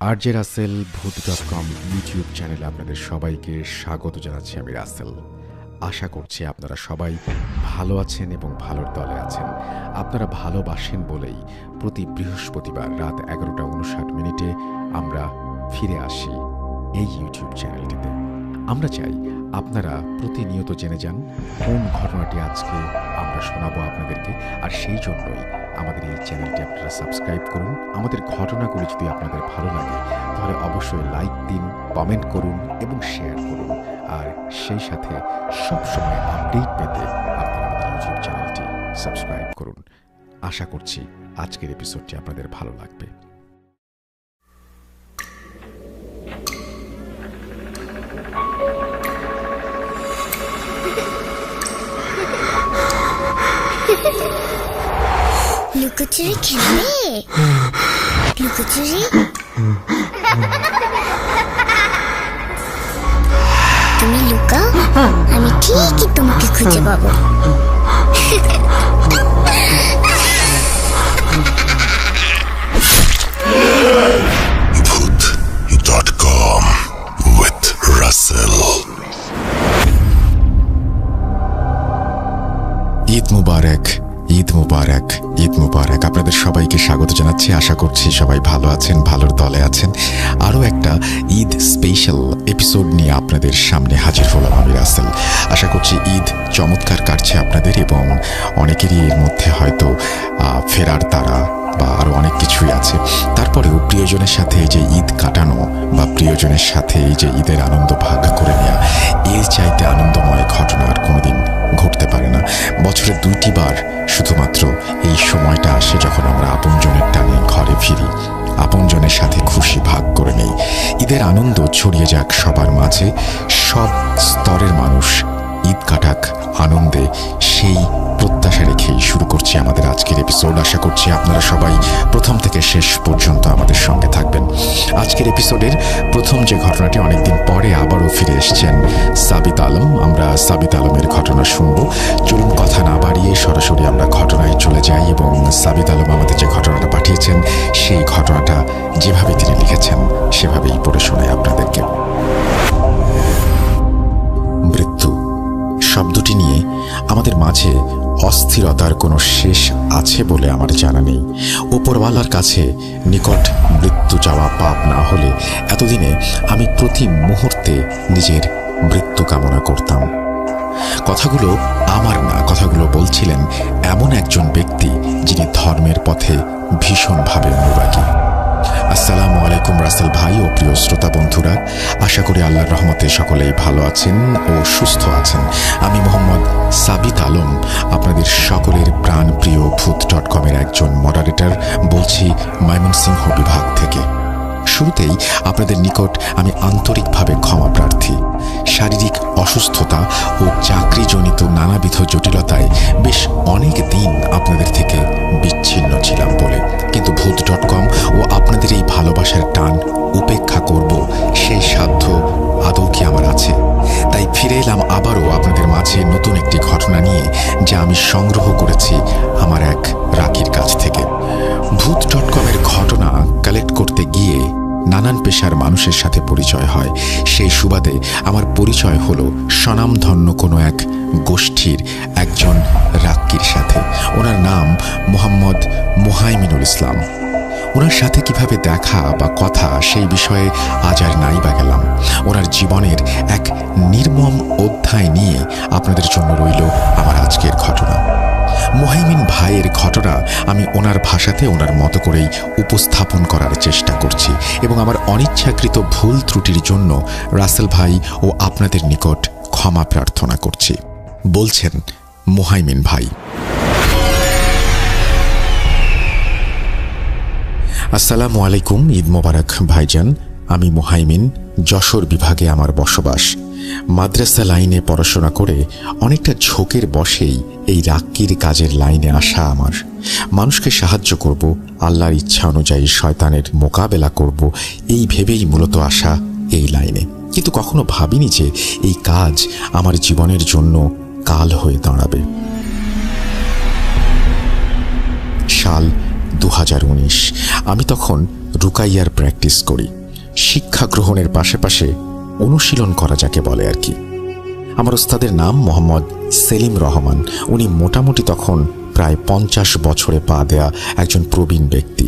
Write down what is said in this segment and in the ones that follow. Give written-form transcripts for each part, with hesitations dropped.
RJ Rasel ভূত.com YouTube চ্যানেলে আপনাদের সবাইকে স্বাগত জানাচ্ছি। আমি রাসেল। আশা করছি আপনারা সবাই ভালো আছেন এবং ভালোর দলে আছেন। আপনারা ভালোবাসেন বলেই প্রতি বৃহস্পতিবার রাত 11:59 আমরা ফিরে আসি এই ইউটিউব চ্যানেলটিতে। আমরা চাই আপনারা প্রতিনিয়ত জেনে যান কোন ঘটনাটি আজকে আমরা শোনাবো আপনাদেরকে, আর সেই জন্যই আমাদের এই চ্যানেলটি আপনারা সাবস্ক্রাইব করুন। আমাদের ঘটনাগুলি যদি আপনাদের ভালো লাগে তাহলে অবশ্যই লাইক দিন, কমেন্ট করুন এবং শেয়ার করুন। আর সেই সাথে সবসময় আপডেট পেতে আপনারা আমাদের ইউটিউব চ্যানেলটি সাবস্ক্রাইব করুন। আশা করছি আজকের এপিসোডটি আপনাদের ভালো লাগবে। লুকোচুরি খেলবে? লুকোচুরি তুমি লুকাও, আমি ঠিকই তোমাকে খুঁজে পাবো। Voot.com with Russell. ঈদ মুবারক, ঈদ মুবারক, ঈদ মুবারক। আপনাদের সবাইকে স্বাগত জানাচ্ছি। আশা করছি সবাই ভালো আছেন, ভালোর দলে আছেন। আরও একটা ঈদ স্পেশাল এপিসোড নিয়ে আপনাদের সামনে হাজির হলাম আমি রাসেল। আশা করছি ঈদ চমৎকার কাটছে আপনাদের, এবং অনেকেরই এর মধ্যে হয়তো ফেরার তারা বা আরও অনেক কিছুই আছে। তারপরেও প্রিয়জনের সাথে এই যে ঈদ কাটানো বা প্রিয়জনের সাথে এই যে ঈদের আনন্দ ভাগ করে নেওয়া, এর চাইতে আনন্দময় ঘটনা আর কোনোদিন ঘটতে পারে না। বছরে 2টি বার শুধুমাত্র এই সময়টা আসে যখন আমরা আপনজনের টানে ঘরে ফিরি, আপনজনের সাথে খুশি ভাগ করে নেই। ঈদের আনন্দ ছড়িয়ে যাক সবার মাঝে, সব স্তরের মানুষ ঈদ কাটাক আনন্দে, সেই প্রত্যাশা রেখেই শুরু করছি আমাদের আজকের এপিসোড। আশা করছি আপনারা সবাই প্রথম থেকে শেষ পর্যন্ত আমাদের সঙ্গে থাকবেন। আজকের এপিসোডের প্রথম যে ঘটনাটি, অনেকদিন পরে আবারও ফিরে এসছেন সাবিত আলম। আমরা সাবিত আলমের ঘটনা শুনবো। চলুন কথা না বাড়িয়ে সরাসরি আমরা ঘটনায় চলে যাই এবং সাবিত আলম আমাদের যে ঘটনাটা পাঠিয়েছেন সেই ঘটনাটা যেভাবে তিনি লিখেছেন সেভাবেই পড়ে শোনাই আপনাদেরকে। মৃত্যু শব্দটি নিয়ে আমাদের মাঝে অস্থিরতার কোনো শেষ আছে বলে আমার জানা নেই। ওপরওয়ালার কাছে নিকট মৃত্যু চাওয়া পাপ না হলে এতদিনে আমি প্রতি মুহূর্তে নিজের মৃত্যু কামনা করতাম। কথাগুলো আমার না, কথাগুলো বলছিলেন এমন একজন ব্যক্তি যিনি ধর্মের পথে ভীষণভাবে অনুরাগী। আসসালামু আলাইকুম রাসেল ভাই ও প্রিয় শ্রোতা বন্ধুরা, আশা করি আল্লাহর রহমতে সকলেই ভালো আছেন ও সুস্থ আছেন। আমি মোহাম্মদ সাবিত আলম, আপনাদের সকলের প্রাণ প্রিয় ভূত.com একজন মডারেটর, বলছি ময়মনসিংহ বিভাগ থেকে। শুরুতেই আপনাদের নিকট আমি আন্তরিকভাবে ক্ষমা প্রার্থী। শারীরিক অসুস্থতা ও চাকরিজনিত নানাবিধ জটিলতায় বেশ অনেক দিন আপনাদের থেকে বিচ্ছিন্ন ছিলাম বলে, কিন্তু ভূত.com ও আপনাদের এই ভালোবাসার টান উপেক্ষা করব সেই সাধ্য আদৌ কি আমার আছে? তাই ফিরে এলাম আবারও আপনাদের মাঝে নতুন একটি ঘটনা নিয়ে, যা আমি সংগ্রহ করেছি আমার এক রাকির কাছ থেকে। ভূত.com এর ঘটনা কালেক্ট করতে গিয়ে নানান পেশার মানুষের সাথে পরিচয় হয়। সেই সুবাদে আমার পরিচয় হলো স্বনামধন্য কোনো এক গোষ্ঠীর একজন রাক্কির সাথে। ওনার নাম মোহাম্মদ মুহাইমিনুল ইসলাম। ওনার সাথে কিভাবে দেখা বা কথা, সেই বিষয়ে আজ আর নাই বা গেলাম। ওনার জীবনের এক নির্মম অধ্যায় নিয়ে আপনাদের জন্য রইল আমার আজকের ঘটনা। মুহাইমিন ভাইয়ের ঘটনা আমি ওনার ভাষাতে ওনার মতো করেই উপস্থাপন করার চেষ্টা করছি, এবং আমার অনিচ্ছাকৃত ভুল ত্রুটির জন্য রাসেল ভাই ও আপনাদের নিকট ক্ষমা প্রার্থনা করছি। বলছেন মুহাইমিন ভাই। আসসালামু আলাইকুম, ঈদ মোবারক ভাইজান। আমি মুহাইমিন, যশোর বিভাগে আমার বসবাস। মাদ্রাসা লাইনে পড়াশোনা করে অনেকটা ঝোঁকের বশেই এই রাক্কির কাজের লাইনে আসা আমার। মানুষকে সাহায্য করব, আল্লাহর ইচ্ছা অনুযায়ী শয়তানের মোকাবেলা করব, এই ভেবেই মূলত আসা এই লাইনে। কিন্তু কখনো ভাবিনি যে এই কাজ আমার জীবনের জন্য কাল হয়ে দাঁড়াবে। সাল 2019। আমি তখন রুকাইয়ার প্র্যাকটিস করি। শিক্ষা গ্রহণের পাশে অনুশীলন করা যাকে বলে আর কি। আমার ওস্তাদের নাম মোহাম্মদ সেলিম রহমান। উনি মোটামুটি তখন প্রায় 50 বছরে পা দেয়া একজন প্রবীণ ব্যক্তি।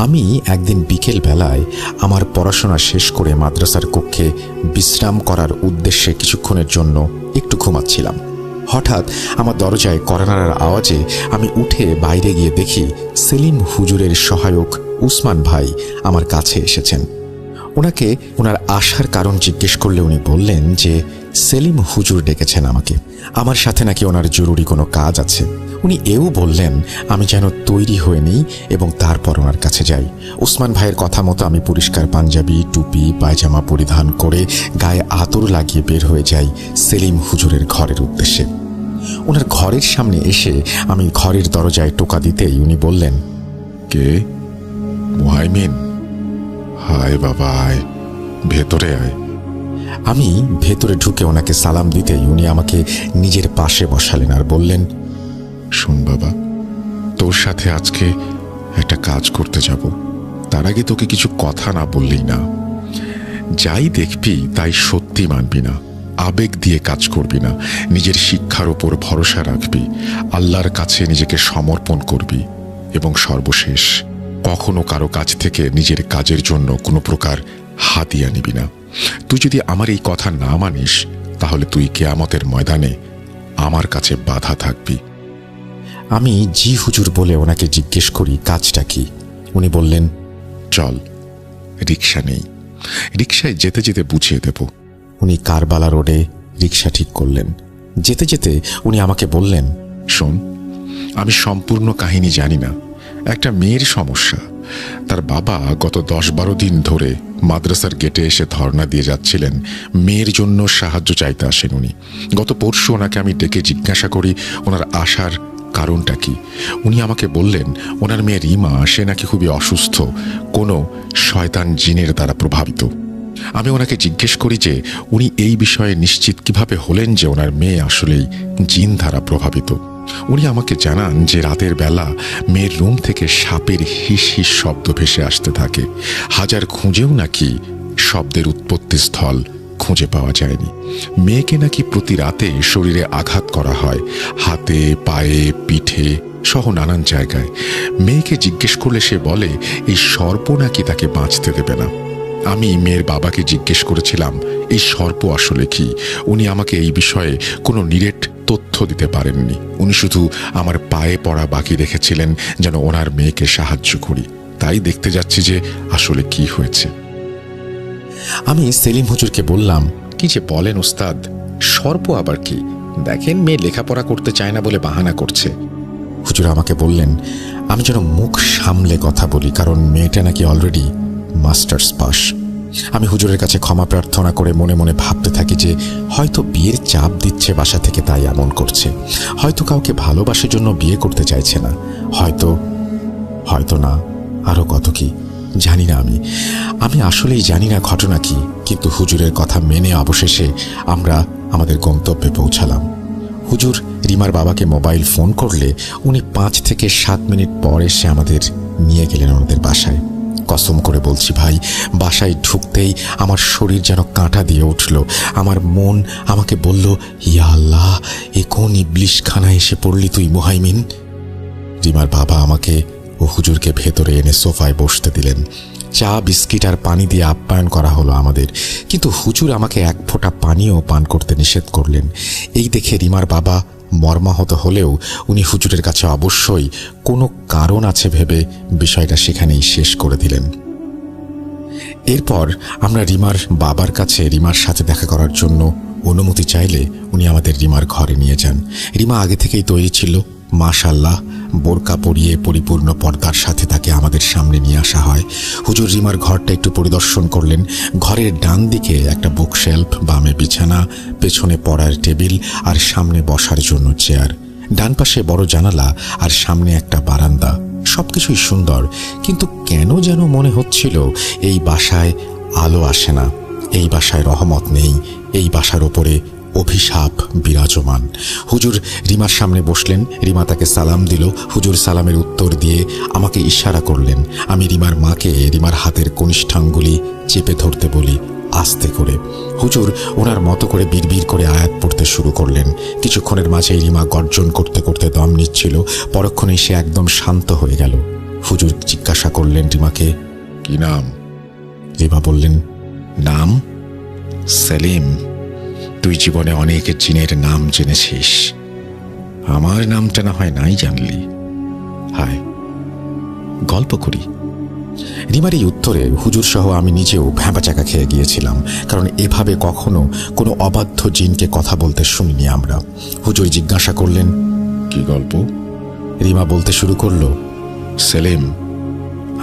আমি একদিন বিকেল বেলায় আমার পড়াশোনা শেষ করে মাদ্রাসার কক্ষে বিশ্রাম করার উদ্দেশ্যে কিছুক্ষণের জন্য একটু ঘুমাচ্ছিলাম। হঠাৎ আমার দরজায় কড়া নাড়ার আওয়াজে আমি উঠে বাইরে গিয়ে দেখি সেলিম হুজুরের সহায়ক উসমান ভাই আমার কাছে এসেছেন। ওনাকে ওনার আসার কারণ জিজ্ঞেস করলে উনি বললেন যে সেলিম হুজুর ডেকেছেন আমাকে, আমার সাথে নাকি ওনার জরুরি কোনো কাজ আছে। উনি এও বললেন আমি যেন তৈরি হয়ে নিই এবং তারপর ওনার কাছে যাই। উসমান ভাইয়ের কথা মতো আমি পরিষ্কার পাঞ্জাবি, টুপি, পায়জামা পরিধান করে গায়ে আতর লাগিয়ে বের হয়ে যাই সেলিম হুজুরের ঘরের উদ্দেশ্যে। ওনার ঘরের সামনে এসে আমি ঘরের দরজায় টোকা দিতেই উনি বললেন, কে? মুহাইমিন? হায় বাবা, আয়, ভেতরে আয়। আমি ভেতরে ঢুকে ওনাকে সালাম দিতেই উনি আমাকে নিজের পাশে বসালেন আর বললেন, শোন বাবা, তোর সাথে আজকে একটা কাজ করতে যাব। তার আগে তোকে কিছু কথা না বললেই না। যাই দেখবি তাই সত্যি মানবি না, আবেগ দিয়ে কাজ করবি না, নিজের শিক্ষার ওপর ভরসা রাখবি, আল্লাহর কাছে নিজেকে সমর্পণ করবি এবং সর্বশেষ কখনো কারো কাছ থেকে নিজের কাজের জন্য কোনো প্রকার হাতিয়া নিবি না। তুই যদি আমার এই কথা না মানিস তাহলে তুই কিয়ামতের ময়দানে আমার কাছে বাধা থাকবি। আমি জি হুজুর বলে ওনাকে জিজ্ঞেস করি কাজটা কি। উনি বললেন, চল, রিক্সা নেই, রিক্সায় যেতে যেতে বুঝিয়ে দেব। উনি কারবালা রোডে রিক্সা ঠিক করলেন। যেতে যেতে উনি আমাকে বললেন, শোন, আমি সম্পূর্ণ কাহিনী জানি না। একটা মেয়ের সমস্যা। তার বাবা গত 10-12 দিন ধরে মাদ্রাসার গেটে এসে ধর্ণা দিয়ে যাচ্ছিলেন। মেয়ের জন্য সাহায্য চাইতে আসেন উনি। গত পরশু ওনাকে আমি ডেকে জিজ্ঞাসা করি ওনার আসার কারণটা কি। উনি আমাকে বললেন ওনার মেয়ে রিমা, সে নাকি খুবই অসুস্থ, কোনো শয়তান জিনের দ্বারা প্রভাবিত। আমি ওনাকে জিজ্ঞেস করি যে উনি এই বিষয়ে নিশ্চিত কিভাবে হলেন যে ওনার মেয়ে আসলেই জিন দ্বারা প্রভাবিত। উনি আমাকে জানান যে রাতের বেলা মেয়ের রুম থেকে সাপের হিস হিস শব্দ ভেসে আসতে থাকে। হাজার খুঁজেও নাকি শব্দের উৎপত্তি স্থল খুঁজে পাওয়া যায়নি। মেয়েকে নাকি প্রতি রাতে শরীরে আঘাত করা হয়, হাতে, পায়ে, পিঠে সহ নানান জায়গায়। মেয়েকে জিজ্ঞেস করলে সে বলে এই সর্প নাকি তাকে বাঁচতে দেবে না। আমি মেয়ের বাবাকে জিজ্ঞেস করেছিলাম এই সর্প আসলে কি। উনি আমাকে এই বিষয়ে কোনো নিরেট তথ্য দিতে পারেননি। উনি শুধু আমার পায়ে পড়া বাকি রেখেছিলেন যেন ওনার মেয়েকে সাহায্য করি। তাই দেখতে যাচ্ছি যে আসলে কি হয়েছে। আমি সেলিম হুজুরকে বললাম, কি যে বলেন ওস্তাদ, সর্প আবার কি? দেখেন মেয়ে লেখাপড়া করতে চায় না বলে বাহানা করছে। হুজুর আমাকে বললেন আমি যেন মুখ সামলে কথা বলি, কারণ মেয়েটা নাকি অলরেডি মাস্টার্স পাস। আমি হুজুরের কাছে ক্ষমা প্রার্থনা করে মনে মনে ভাবতে থাকি যে হয়তো বিয়ের চাপ দিচ্ছে বাসা থেকে, তাই এমন করছে। হয়তো কাউকে ভালোবাসার জন্য বিয়ে করতে চাইছে না, হয়তো না, আরো কত কি জানি না। আমি আসলেই জানি না ঘটনা কি, কিন্তু হুজুরের কথা মেনে অবশেষে আমরা আমাদের গন্তব্যে পৌঁছালাম। হুজুর রিমার বাবাকে মোবাইল ফোন করলে উনি 5 থেকে 7 মিনিট পর এসে আমাদের নিয়ে গেলেন ওনাদের বাসায়। কসম করে বলছি ভাই, বাসায় ঢুকতেই আমার শরীর যেন কাঁটা দিয়ে উঠল। আমার মন আমাকে বলল, ইয়া আল্লাহ, এ কোন ইবলিশখানায় এসে পড়লি তুই মুহাইমিন। রিমার বাবা আমাকে ও হুজুরকে ভেতরে এনে সোফায় বসতে দিলেন। চা, বিস্কিট আর পানি দিয়ে আপ্যায়ন করা হলো আমাদের, কিন্তু হুজুর আমাকে এক ফোঁটা পানিও পান করতে নিষেধ করলেন। এই দেখে রিমার বাবা মর্মাহত হলেও উনি হুজুরের কাছে অবশ্যই কোনো কারণ আছে ভেবে বিষয়টা সেখানেই শেষ করে দিলেন। এরপর আমরা রিমার বাবার কাছে রিমার সাথে দেখা করার জন্য অনুমতি চাইলে উনি আমাদের রিমার ঘরে নিয়ে যান। রিমা আগে থেকেই তৈরি ছিল, মাশাআল্লাহ। বোরকা পরিয়ে পরিপূর্ণ পর্দার সাথে তাকে আমাদের সামনে নিয়ে আসা হয়। হুজুর রিমার ঘরটা একটু পরিদর্শন করলেন। ঘরের ডান দিকে একটা বুকশেলফ, বামে বিছানা, পেছনে পড়ার টেবিল আর সামনে বসার জন্য চেয়ার। ডান পাশে বড় জানালা আর সামনে একটা বারান্দা। সবকিছুই সুন্দর, কিন্তু কেন যেন মনে হচ্ছিল এই বাসায় আলো আসে না, এই বাসায় রহমত নেই, এই বাসার ওপরে অভিশাপ বিরাজমান। হুজুর রিমার সামনে বসলেন, রিমা তাকে সালাম দিল। হুজুর সালামের উত্তর দিয়ে আমাকে ইশারা করলেন। আমি রিমার মাকে রিমার হাতের কনিষ্ঠাঙ্গুলি চেপে ধরতে বলি আস্তে করে। হুজুর ওনার মতো করে বিড়বিড় করে আয়াত পড়তে শুরু করলেন। কিছুক্ষণের মাঝেই রিমা গর্জন করতে করতে দম নিচ্ছিল। পরক্ষণেই সে একদম শান্ত হয়ে গেল। হুজুর জিজ্ঞাসা করলেন রিমাকে, কি নাম? রিমা বললেন, নাম সেলিম। তুই জীবনে অনেক জিনের নাম জেনেছিস, আমার নামটা না হয় নাই জানলি। হায়, গল্প করি। রিমার এই উত্তরে হুজুর সহ আমি নিজেও ভ্যাবাচাকা খেয়ে গিয়েছিলাম, কারণ এভাবে কখনো কোনো অবাধ্য জিনকে কথা বলতে শুনিনি আমরা। হুজুর জিজ্ঞাসা করলেন, কি গল্প? রিমা বলতে শুরু করলো, সেলিম,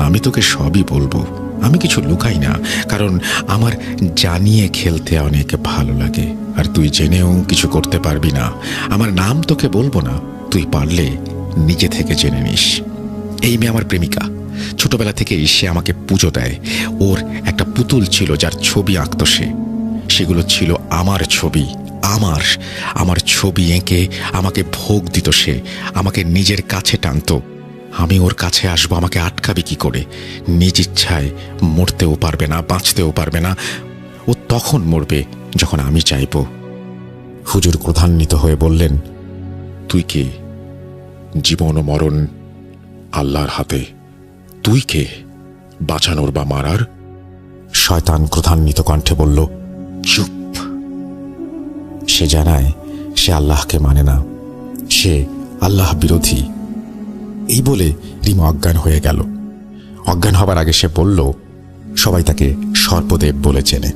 আমি তোকে সবই বলবো, আমি কিছু লুকাই না, কারণ আমার জানিয়ে খেলতে অনেক ভালো লাগে। আর তুই জেনেও কিছু করতে পারবি না। আমার নাম তোকে বলবো না, তুই পারলে নিজে থেকে জেনে নিস। এই মেয়ে আমার প্রেমিকা। ছোটবেলা থেকেই সে আমাকে পুজো দেয়। ওর একটা পুতুল ছিল যার ছবি আঁকত সে। সেগুলো ছিল আমার ছবি। আমার ছবি এঁকে আমাকে ভোগ দিত সে, আমাকে নিজের কাছে টানত। আমি ওর কাছে আসবো, আমাকে আটকাবে কি করে? নিজ ইচ্ছায় মরতেও পারবে না, বাঁচতেও পারবে না। ও তখন মরবে যখন আমি চাইব। হুজুর ক্রোধান্বিত হয়ে বললেন, তুই কে? জীবন ও মরণ আল্লাহর হাতে। তুই কে বাঁচানোর বা মারার? শয়তান ক্রোধান্বিত কণ্ঠে বলল, চুপ। সে জানায় সে আল্লাহকে মানে না, সে আল্লাহ বিরোধী। এই বলে রিমা অজ্ঞান হয়ে গেল। অজ্ঞান হবার আগে সে বলল, সবাই তাকে সর্পদেব বলে চেনে।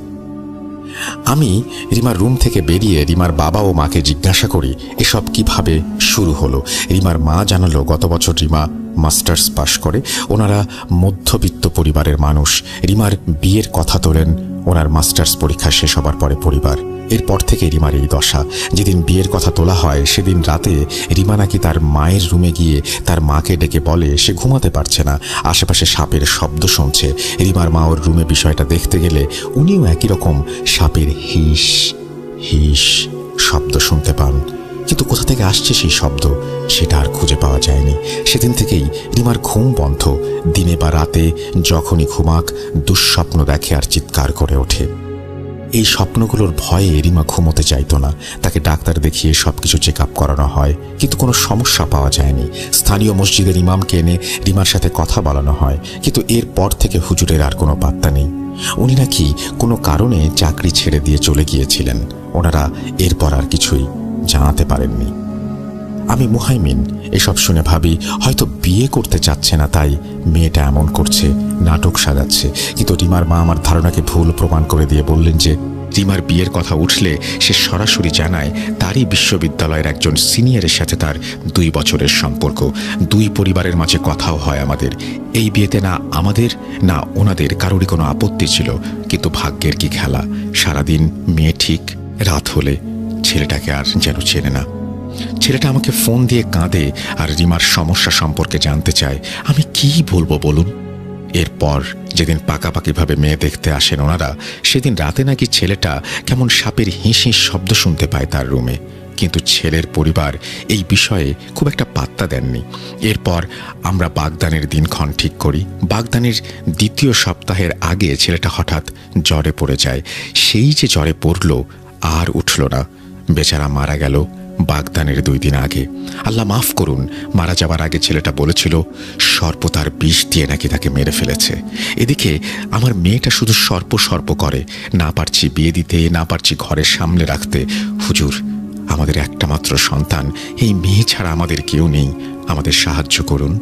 আমি রিমার রুম থেকে বেরিয়ে রিমার বাবা ও মাকে জিজ্ঞাসা করি এসব কিভাবে শুরু হলো। রিমার মা জানালো, গত বছর রিমা মাস্টার্স পাশ করে। ওনারা মধ্যবিত্ত পরিবারের মানুষ। রিমার বিয়ের কথা তোলেন ওনার মাস্টার্স পরীক্ষা শেষ হবার পরে পরিবার। এরপর থেকে রিমার এই দশা। যেদিন বিয়ের কথা তোলা হয় সেদিন রাতে রিমা নাকি তার মায়ের রুমে গিয়ে তার মাকে ডেকে বলে সে ঘুমাতে পারছে না, আশেপাশে সাপের শব্দ শুনছে। রিমার মা ওর রুমে বিষয়টা দেখতে গেলে উনিও একই রকম সাপের হিস হিস শব্দ শুনতে পান। কিন্তু কোথা থেকে আসছে সেই শব্দ সেটা আর খুঁজে পাওয়া যায়নি। সেদিন থেকেই রিমার ঘুম বন্ধ। দিনে বা রাতে যখনই ঘুমাক দুঃস্বপ্ন দেখে আর চিৎকার করে ওঠে। এই স্বপ্নগুলোর ভয়ে রিমা ঘুমোতে চাইতো না। তাকে ডাক্তার দেখিয়ে সবকিছু চেক আপ করানো হয়, কিন্তু কোনো সমস্যা পাওয়া যায়নি। স্থানীয় মসজিদের ইমামকে এনে রিমার সাথে কথা বলানো হয়, কিন্তু এরপর থেকে হুজুরের আর কোনো পাত্তা নেই। উনি নাকি কোনো কারণে চাকরি ছেড়ে দিয়ে চলে গিয়েছিলেন। ওনারা এরপর আর কিছুই জানাতে পারেননি। আমি মুহাইমিন এসব শুনে ভাবি হয়তো বিয়ে করতে চাচ্ছে না, তাই মেয়েটা এমন করছে, নাটক সাজাচ্ছে। কিন্তু রিমার মা আমার ধারণাকে ভুল প্রমাণ করে দিয়ে বললেন যে রিমার বিয়ের কথা উঠলে সে সরাসরি জানায় তারই বিশ্ববিদ্যালয়ের একজন সিনিয়রের সাথে তার 2 বছরের সম্পর্ক। 2 পরিবারের মাঝে কথাও হয় আমাদের। এই বিয়েতে না আমাদের না ওনাদের কারোরই কোনো আপত্তি ছিল, কিন্তু ভাগ্যের কি খেলা। সারাদিন মেয়ে ঠিক, রাত হলে ছেলেটাকে আর যেন চেনে না। ছেলেটা আমাকে ফোন দিয়ে কাঁদে আর রিমার সমস্যা সম্পর্কে জানতে চায়। আমি কি বলবো বলুন? এরপর যেদিন পাকাপাকিভাবে মেয়ে দেখতে আসেন ওনারা, সেদিন রাতে নাকি ছেলেটা কেমন সাপের হিস হিস শব্দ শুনতে পায় তার রুমে। কিন্তু ছেলের পরিবার এই বিষয়ে খুব একটা পাত্তা দেননি। এরপর আমরা বাগদানের দিনক্ষণ ঠিক করি। বাগদানের 2য় সপ্তাহের আগে ছেলেটা হঠাৎ জ্বরে পড়ে যায়। সেই যে জ্বরে পড়ল আর উঠল না। বেচারা মারা গেল বাগদানের 2 দিন আগে। আল্লাহ মাফ করুন, মারা যাওয়ার আগে ছেলেটা বলেছিল সর্প তার বিষ দিয়ে নাকি তাকে মেরে ফেলেছে। এদিকে আমার মেয়েটা শুধু সর্প সর্প করে। না পারছি বিয়ে দিতে, না পারছি ঘরের সামনে রাখতে। হুজুর, আমাদের একটা মাত্র সন্তান, এই মেয়ে ছাড়া আমাদের কেউ নেই, আমাদের সাহায্য করুন।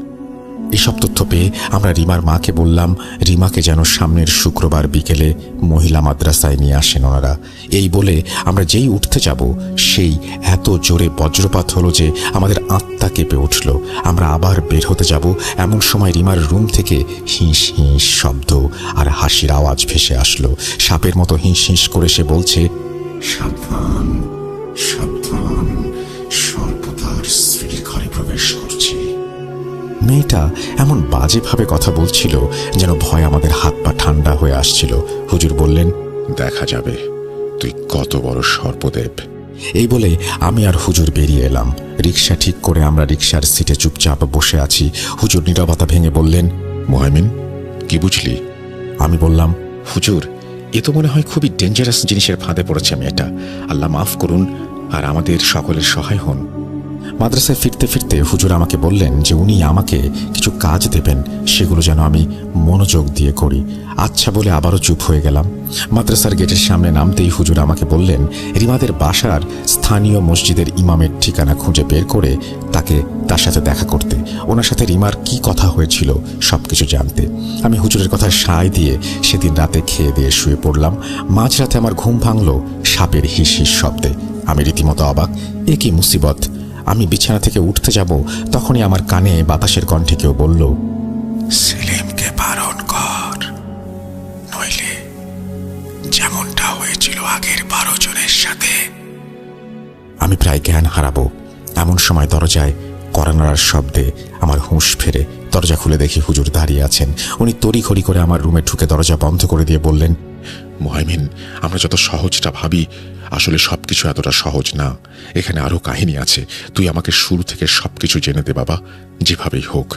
এসব তথ্য পেয়ে আমরা রিমার মাকে বললাম রিমাকে যেন সামনের শুক্রবার বিকেলে মহিলা মাদ্রাসায় নিয়ে আসেন ওনারা। এই বলে আমরা যেই উঠতে যাব সেই এত জোরে বজ্রপাত হলো যে আমাদের আত্মা কেঁপে উঠল। আমরা আবার বের হতে যাব, এমন সময় রিমার রুম থেকে হিঁস হিঁস শব্দ আর হাসির আওয়াজ ভেসে আসলো। সাপের মতো হিঁস হিঁস করে সে বলছে, সাবধান সাবধান, সর্প তার স্ত্রীর ঘরে প্রবেশ করছে। মেয়েটা এমন বাজেভাবে কথা বলছিল যেন ভয় আমাদের হাত পা ঠান্ডা হয়ে আসছিল। হুজুর বললেন, দেখা যাবে তুই কত বড় সর্পদেব। এই বলে আমি আর হুজুর বেরিয়ে এলাম। রিক্সা ঠিক করে আমরা রিক্সার সিটে চুপচাপ বসে আছি। হুজুর নীরবতা ভেঙে বললেন, মুহাইমিন, কি বুঝলি? আমি বললাম, হুজুর, এ তো মনে হয় খুবই ডেঞ্জারাস জিনিসের ফাঁদে পড়েছে মেয়েটা। আল্লাহ মাফ করুন আর আমাদের সকলের সহায় হন। মাদ্রাসায় ফিরতে ফিরতে হুজুর আমাকে বললেন যে উনি আমাকে কিছু কাজ দেবেন, সেগুলো যেন আমি মনোযোগ দিয়ে করি। আচ্ছা বলে আবারও চুপ হয়ে গেলাম। মাদ্রাসার গেটের সামনে নামতেই হুজুর আমাকে বললেন রিমাদের বাসার স্থানীয় মসজিদের ইমামের ঠিকানা খুঁজে বের করে তার সাথে দেখা করতে, ওনার সাথে রিমার কি কথা হয়েছিল সবকিছু জানতে। আমি হুজুরের কথা সায় দিয়ে সেদিন রাতে খেয়ে দিয়ে শুয়ে পড়লাম। মাঝরাতে আমার ঘুম ভাঙল সাপের হিস হিস শব্দে। আমি রীতিমতো অবাক, এ কি মুসিবত! আমি বিছানা থেকে উঠতে যাব, তখনই আমার কানে বাতাসের কণ্ঠে কেউ বলল, সেলিমকে বারণ কর, নইলে যেমনটা হয়েছিল আগের 12 জনের সাথে। আমি প্রায় জ্ঞান হারাবো। এমন সময় দরজায় কড়া নাড়ার শব্দে আমার হুঁশ ফেরে। দরজা খুলে দেখি হুজুর দাঁড়িয়ে আছেন। উনি তড়িঘড়ি করে আমার রুমে ঢুকে দরজা বন্ধ করে দিয়ে বললেন, মুহাইমিন, আমরা যত সহজটা ভাবি আসলে সবকিছু এতটা সহজ না। এখানে আরো কাহিনী আছে। তুই আমাকে শুরু থেকে সবকিছু জেনে দে বাবা, যেভাবেই হোক।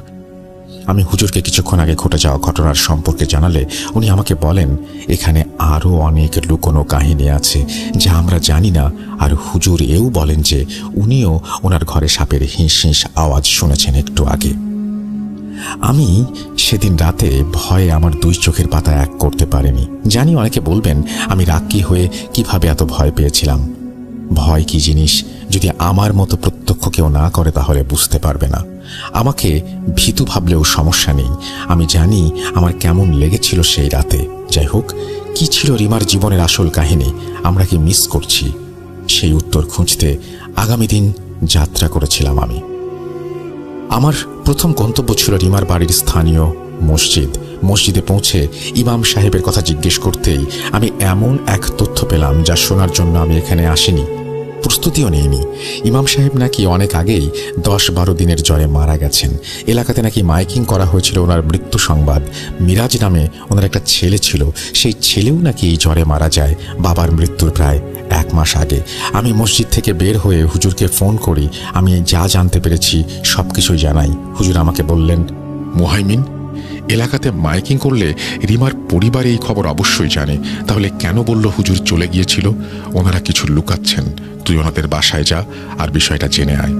আমি হুজুরকে কিছুক্ষণ আগে ঘটে যাওয়া ঘটনার সম্পর্কে জানালে উনি আমাকে বলেন, এখানে আরও অনেক লুকোনো কাহিনী আছে যা আমরা জানি না। আর হুজুর এও বলেন যে উনিও ওনার ঘরে সাপের হিঁস হিঁস আওয়াজ শুনেছেন একটু আগে। আমি সেদিন রাতে ভয়ে আমার 2 চোখের পাতা এক করতে পারিনি। জানি অনেকে বলবেন আমি রাগী হয়ে কিভাবে এত ভয় পেয়েছিলাম। ভয় কি জিনিস যদি আমার মতো প্রত্যক্ষ কেউ না করে তাহলে বুঝতে পারবে না। আমাকে ভীতু ভাবলেও সমস্যা নেই। আমি জানি আমার কেমন লেগেছিল সেই রাতে। যাই হোক, কি ছিল রিমার জীবনের আসল কাহিনী, আমরা কি মিস করছি, সেই উত্তর খুঁজতে আগামী দিন যাত্রা করেছিলাম আমি। আমার প্রথম গন্তব্য ছিল রিমার বাড়ির স্থানীয় মসজিদে পৌঁছে ইমাম সাহেবের কথা জিজ্ঞেস করতেই আমি এমন এক তথ্য পেলাম যা শোনার জন্য আমি এখানে আসিনি, প্রস্তুতিও নেইনি। ইমাম সাহেব নাকি অনেক আগেই 10-12 দিনের জ্বরে মারা গেছেন। এলাকাতে নাকি মাইকিং করা হয়েছিল ওনার মৃত্যু সংবাদ। মিরাজ নামে ওনার একটা ছেলে ছিল, সেই ছেলেও নাকি এই জ্বরে মারা যায় বাবার মৃত্যুর প্রায় 1 মাস আগে। আমি মসজিদ থেকে বের হয়ে হুজুরকে ফোন করি। আমি যা জানতে পেরেছি সবকিছুই জানাই। হুজুর আমাকে বললেন, মুহাইমিন, এলাকাতে মাইকিং করলে রিমার পরিবার এই খবর অবশ্যই জানে। তাহলে কেন বলল হুজুর চলে গিয়েছিল? ওনারা কিছু লুকাচ্ছেন। তুই ওনাদের বাসায় যা আর বিষয়টা জেনে আয়।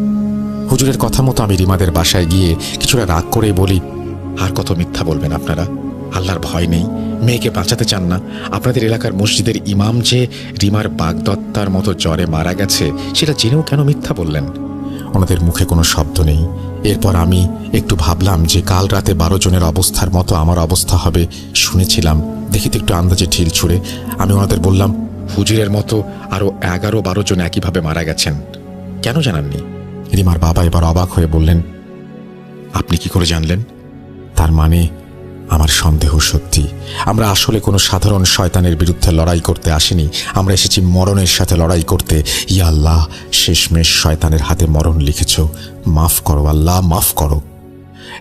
হুজুরের কথা মতো আমি রিমাদের বাসায় গিয়ে কিছুটা রাগ করে বলি, আর কত মিথ্যা বলবেন আপনারা? আল্লাহর ভয় নেই? মেয়েকে বাঁচাতে চান না? আপনাদের এলাকার মসজিদের ইমাম যে রিমার বাগদত্তার মতো জ্বরে মারা গেছে সেটা জেনেও কেন মিথ্যা বললেন? ওনাদের মুখে কোনো শব্দ নেই। এরপর আমি একটু ভাবলাম যে কাল রাতে 12 জনের অবস্থার মতো আমার অবস্থা হবে শুনেছিলাম। দেখিতে একটু আন্দাজে ঢিল ছুড়ে আমি ওনাদের বললাম, হুজুরের মতো আরো 11-12 জন একইভাবে মারা গেছেন, কেন জানাননি? রিমার বাবা এবার অবাক হয়ে বললেন, আপনি কি করে জানলেন? তার মানে আমার সন্দেহ সত্যি। আমরা আসলে কোনো সাধারণ শয়তানের বিরুদ্ধে লড়াই করতে আসিনি, আমরা এসেছি মরণের সাথে লড়াই করতে। ইয়া আল্লাহ, শেষমেশ শয়তানের হাতে মরণ লিখেছ, মাফ করো আল্লাহ, মাফ করো।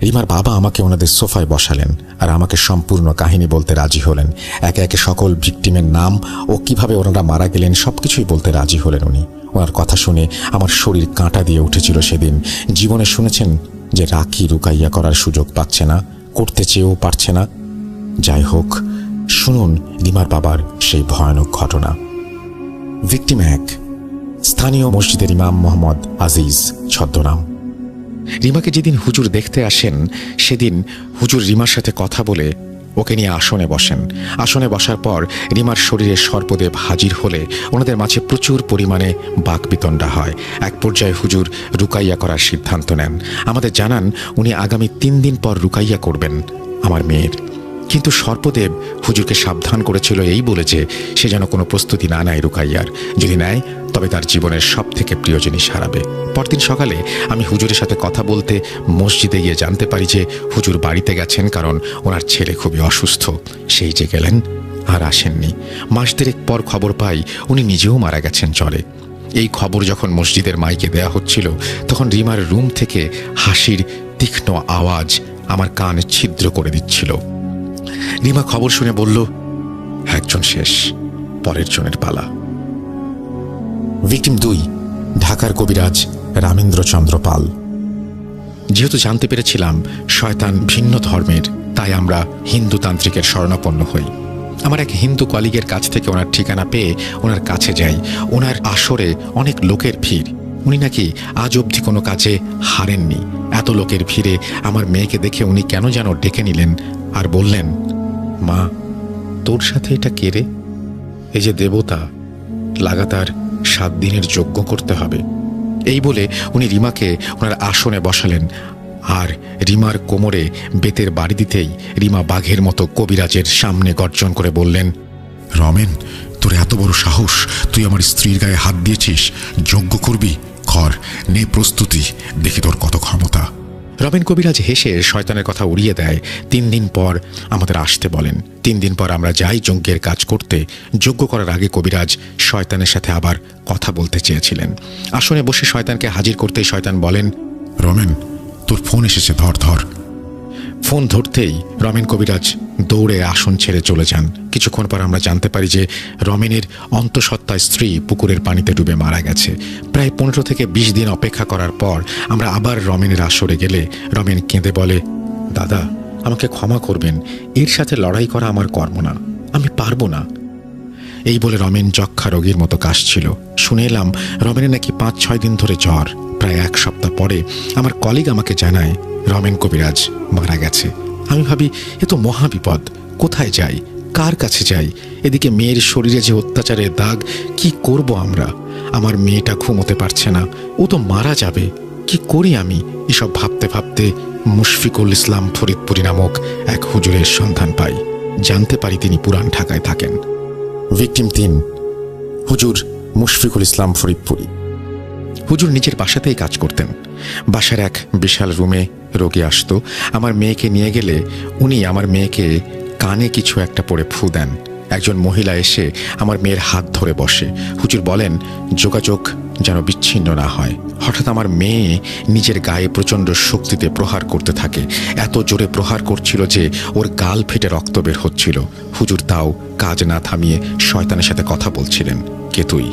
রিমার বাবা আমাকে ওনাদের সোফায় বসালেন আর আমাকে সম্পূর্ণ কাহিনী বলতে রাজি হলেন। একে একে সকল ভিকটিমের নাম ও কিভাবে ওনারা মারা গেলেন সবকিছুই বলতে রাজি হলেন উনি। ওনার কথা শুনে আমার শরীর কাঁটা দিয়ে উঠেছিল সেদিন। জীবনে শুনেছেন যে রাখি রুকাইয়া করার সুযোগ পাচ্ছে না, করতে চেয়েও পারছে না। যাই হোক, শুনুন রিমার বাবার সেই ভয়ানক ঘটনা। ভিকটিম 1, স্থানীয় মসজিদের ইমাম মোহাম্মদ আজিজ ছদ্মনাম। রিমাকে যেদিন হুজুর দেখতে আসেন সেদিন হুজুর রিমার সাথে কথা বলে ওকে নিয়ে আসনে বসেন। আসনে বসার পর রিমার শরীরে সর্পদেব হাজির হলে ওনাদের মাঝে প্রচুর পরিমাণে বাকবিতণ্ডা হয়। এক পর্যায়ে হুজুর রুকাইয়া করার সিদ্ধান্ত নেন। আমাদের জানান উনি আগামী 3 দিন পর রুকাইয়া করবেন আমার মেয়ের। কিন্তু সর্পদেব হুজুরকে সাবধান করেছিল এই বলে যে সে যেন কোনো প্রস্তুতি না নেয় রুকাইয়ার। যদি নেয় তবে তার জীবনের সব থেকে প্রিয় জিনিস হারাবে। পরদিন সকালে আমি হুজুরের সাথে কথা বলতে মসজিদে গিয়ে জানতে পারি যে হুজুর বাড়িতে গেছেন, কারণ ওনার ছেলে খুবই অসুস্থ। সেই যে গেলেন আর আসেননি। মাস 3 পর খবর পাই উনি নিজেও মারা গেছেন জ্বরে। এই খবর যখন মসজিদের মাইকে দেয়া হচ্ছিল তখন রিমার রুম থেকে হাসির তীক্ষ্ণ আওয়াজ আমার কান ছিদ্র করে দিচ্ছিল। রিমা খবর শুনে বলল, একজন শেষ, পরের জনের পালা। ভিকটিম 2, ঢাকার কবিরাজ রামেন্দ্রচন্দ্র পাল। যেহেতু জানতে পেরেছিলাম শয়তান ভিন্ন ধর্মের, তাই আমরা হিন্দু তান্ত্রিকের শরণাপন্ন হই। আমার এক হিন্দু কলিগের কাছ থেকে ওনার ঠিকানা পেয়ে ওনার কাছে যাই। ওনার আসরে অনেক লোকের ভিড়। উনি নাকি আজ অবধি কোনো কাজে হারেননি। এত লোকের ভিড়ে আমার মেয়েকে দেখে উনি কেন যেন ডেকে নিলেন আর বললেন, মা, তোর সাথে এটা কে রে? এই যে দেবতা, লাগাতার 7 দিনের যজ্ঞ করতে হবে। এই বলে উনি রিমাকে ওনার আসনে বসালেন আর রিমার কোমরে বেতের বাড়ি দিতেই রিমা বাঘের মতো কবিরাজের সামনে গর্জন করে বললেন, রমেন, তোর এত বড় সাহস! তুই আমার স্ত্রীর গায়ে হাত দিয়েছিস, যজ্ঞ করবি? কর, নে প্রস্তুতি, দেখি তোর কত ক্ষমতা। রমেন কবিরাজ হেসে শয়তানের কথা উড়িয়ে দেয়। 3 দিন পর আমাদের আসতে বলেন। 3 দিন পর আমরা যাই যজ্ঞের কাজ করতে। যজ্ঞ করার আগে কবিরাজ শয়তানের সাথে আবার কথা বলতে চেয়েছিলেন। আসনে বসে শয়তানকে হাজির করতেই শয়তান বলেন, রমেন, তোর ফোন এসেছে, ধর ধর। ফোন ধরতেই রমেন কবিরাজ দৌড়ে আসন ছেড়ে চলে যান। কিছুক্ষণ পর আমরা জানতে পারি যে রমেনের অন্তঃসত্ত্বা স্ত্রী পুকুরের পানিতে ডুবে মারা গেছে। প্রায় 15 থেকে 20 দিন অপেক্ষা করার পর আমরা আবার রমেনের আসরে গেলে রমেন কেঁদে বলে, দাদা, আমাকে ক্ষমা করবেন, এর সাথে লড়াই করা আমার কর্ম না, আমি পারবো না। এই বলে রমেন যক্ষা রোগীর মতো কাশছিল। শুনে এলাম রমেনের নাকি 5-6 দিন ধরে জ্বর। প্রায় 1 সপ্তাহ পরে আমার কলিগ আমাকে জানায় রমেন কবিরাজ মারা গেছে। আমি ভাবি, এ তো মহাবিপদ, কোথায় যাই, কার কাছে যাই? এদিকে মেয়ের শরীরে যে অত্যাচারের দাগ, কি করব আমরা? আমার মেয়েটা ঘুমোতে পারছে না, ও তো মারা যাবে, কি করি আমি? এসব ভাবতে ভাবতে মুশফিকুল ইসলাম ফরিদপুরি নামক এক হুজুরের সন্ধান পাই। জানতে পারি তিনি পুরান ঢাকায় থাকেন। ভিকটিম 3, হুজুর মুশফিকুল ইসলাম ফরিদপুরি। হুজুর নিজের বাসাতেই কাজ করতেন। বাসার এক বিশাল রুমে রোগী আসতো। আমার মেয়েকে নিয়ে গেলে উনি আমার মেয়েকে কানে কিছু একটা পরে ফু দেন। একজন মহিলা এসে আমার মেয়ের হাত ধরে বসে। হুজুর বলেন যোগাযোগ যেন বিচ্ছিন্ন না হয়। হঠাৎ আমার মেয়ে নিজের গায়ে প্রচণ্ড শক্তিতে প্রহার করতে থাকে। এত জোরে প্রহার করছিল যে ওর গাল ফেটে রক্ত বের হচ্ছিল। হুজুর তাও কাজ না থামিয়ে শয়তানের সাথে কথা বলছিলেন। কে তুই?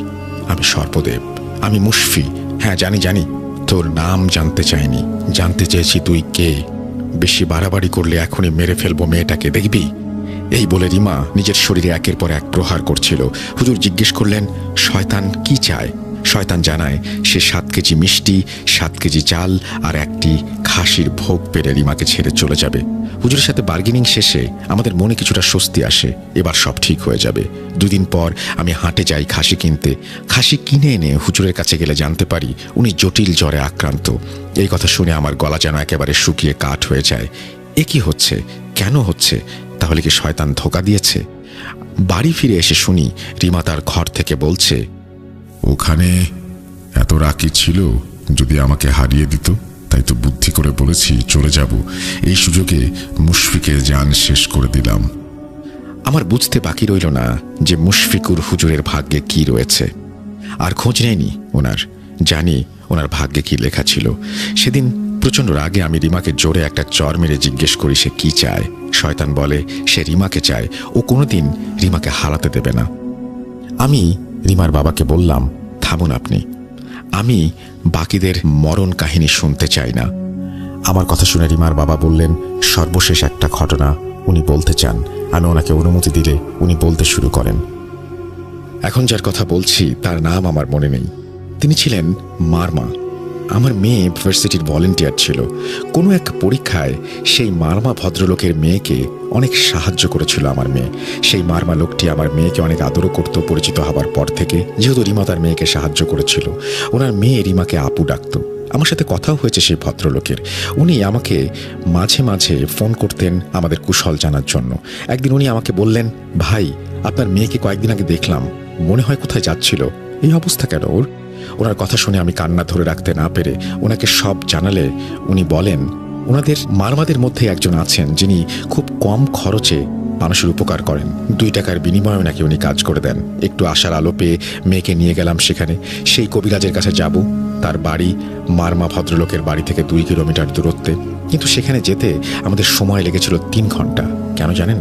আমি সর্পদেব, আমি মুশফি। হ্যাঁ জানি জানি, তোর নাম জানতে চাইনি, জানতে চেয়েছি তুই কে। বেশি বাড়াবাড়ি করলে এখনই মেরে ফেলবো মেয়েটাকে, দেখবি? এই বলে রিমা নিজের শরীরে একের পর এক প্রহার করছিল। হুজুর জিজ্ঞেস করলেন শয়তান কি চায়। শয়তান জানায় সে 7 কেজি মিষ্টি, 7 কেজি চাল আর একটি খাসির ভোগ পেরে রিমাকে ছেড়ে চলে যাবে। হুজুরের সাথে বার্গেনিং শেষে আমাদের মনে কিছুটা স্বস্তি আসে, এবার সব ঠিক হয়ে যাবে। 2 দিন পর আমি হাটে যাই খাসি কিনতে। খাসি কিনে এনে হুজুরের কাছে গেলে জানতে পারি উনি জটিল জ্বরে আক্রান্ত। এই কথা শুনে আমার গলা যেন একেবারে শুকিয়ে কাঠ হয়ে যায়। এ কি হচ্ছে? কেন হচ্ছে? তাহলে কি শয়তান ধোঁকা দিয়েছে? বাড়ি ফিরে এসে শুনি রিমা তার ঘর থেকে বলছে, ওখানে এত রাকি ছিল, যদি আমাকে হারিয়ে দিত, তাই তো বুদ্ধি করে বলেছি চলে যাব। এই সুযোগে মুশফিকের জান শেষ করে দিলাম। আমার বুঝতে বাকি রইল না যে মুশফিকুর হুজুরের ভাগ্যে কি রয়েছে। আর খোঁজ নেয়নি ওনার, জানি ওনার ভাগ্যে কি লেখা ছিল। সেদিন প্রচণ্ড রাগে আমি রিমাকে জোরে একটা চর মেরে জিজ্ঞেস করি সে কি চায়। শয়তান বলে সে রিমাকে চায়, ও কোনোদিন রিমাকে হারাতে দেবে না। আমি রিমার বাবাকে বললাম, থামুন আপনি, আমি বাকিদের মরণ কাহিনী শুনতে চাই না। আমার কথা শুনে রিমার বাবা বললেন সর্বশেষ একটা ঘটনা উনি বলতে চান। আমি ওনাকে অনুমতি দিলে উনি বলতে শুরু করেন। এখন যার কথা বলছি তার নাম আমার মনে নেই। তিনি ছিলেন মারমা। আমার মেয়ে ইউনিভার্সিটির ভলেন্টিয়ার ছিল। কোনো এক পরীক্ষায় সেই মারমা ভদ্রলোকের মেয়েকে অনেক সাহায্য করেছিল আমার মেয়ে। সেই মারমা লোকটি আমার মেয়েকে অনেক আদরও করত পরিচিত হবার পর থেকে, যেহেতু রিমা তার মেয়েকে সাহায্য করেছিল। ওনার মেয়ে রিমাকে আপু ডাকত। আমার সাথে কথাও হয়েছে সেই ভদ্রলোকের। উনি আমাকে মাঝে মাঝে ফোন করতেন আমাদের কুশল জানার জন্য। একদিন উনি আমাকে বললেন, ভাই, আপনার মেয়েকে কয়েকদিন আগে দেখলাম, মনে হয় কোথায় যাচ্ছিল, এই অবস্থা কেন ওর? ওনার কথা শুনে আমি কান্না ধরে রাখতে না পেরে ওনাকে সব জানালে উনি বলেন ওনাদের মারমাদের মধ্যে একজন আছেন যিনি খুব কম খরচে মানুষের উপকার করেন। 2 টাকার বিনিময়ে নাকি উনি কাজ করে দেন। একটু আশার আলো পেয়ে মেয়েকে নিয়ে গেলাম সেখানে। সেই কবিরাজের কাছে যাব। তার বাড়ি মারমা ভদ্রলোকের বাড়ি থেকে 2 কিলোমিটার দূরত্বে, কিন্তু সেখানে যেতে আমাদের সময় লেগেছিল 3 ঘন্টা। কেন জানেন?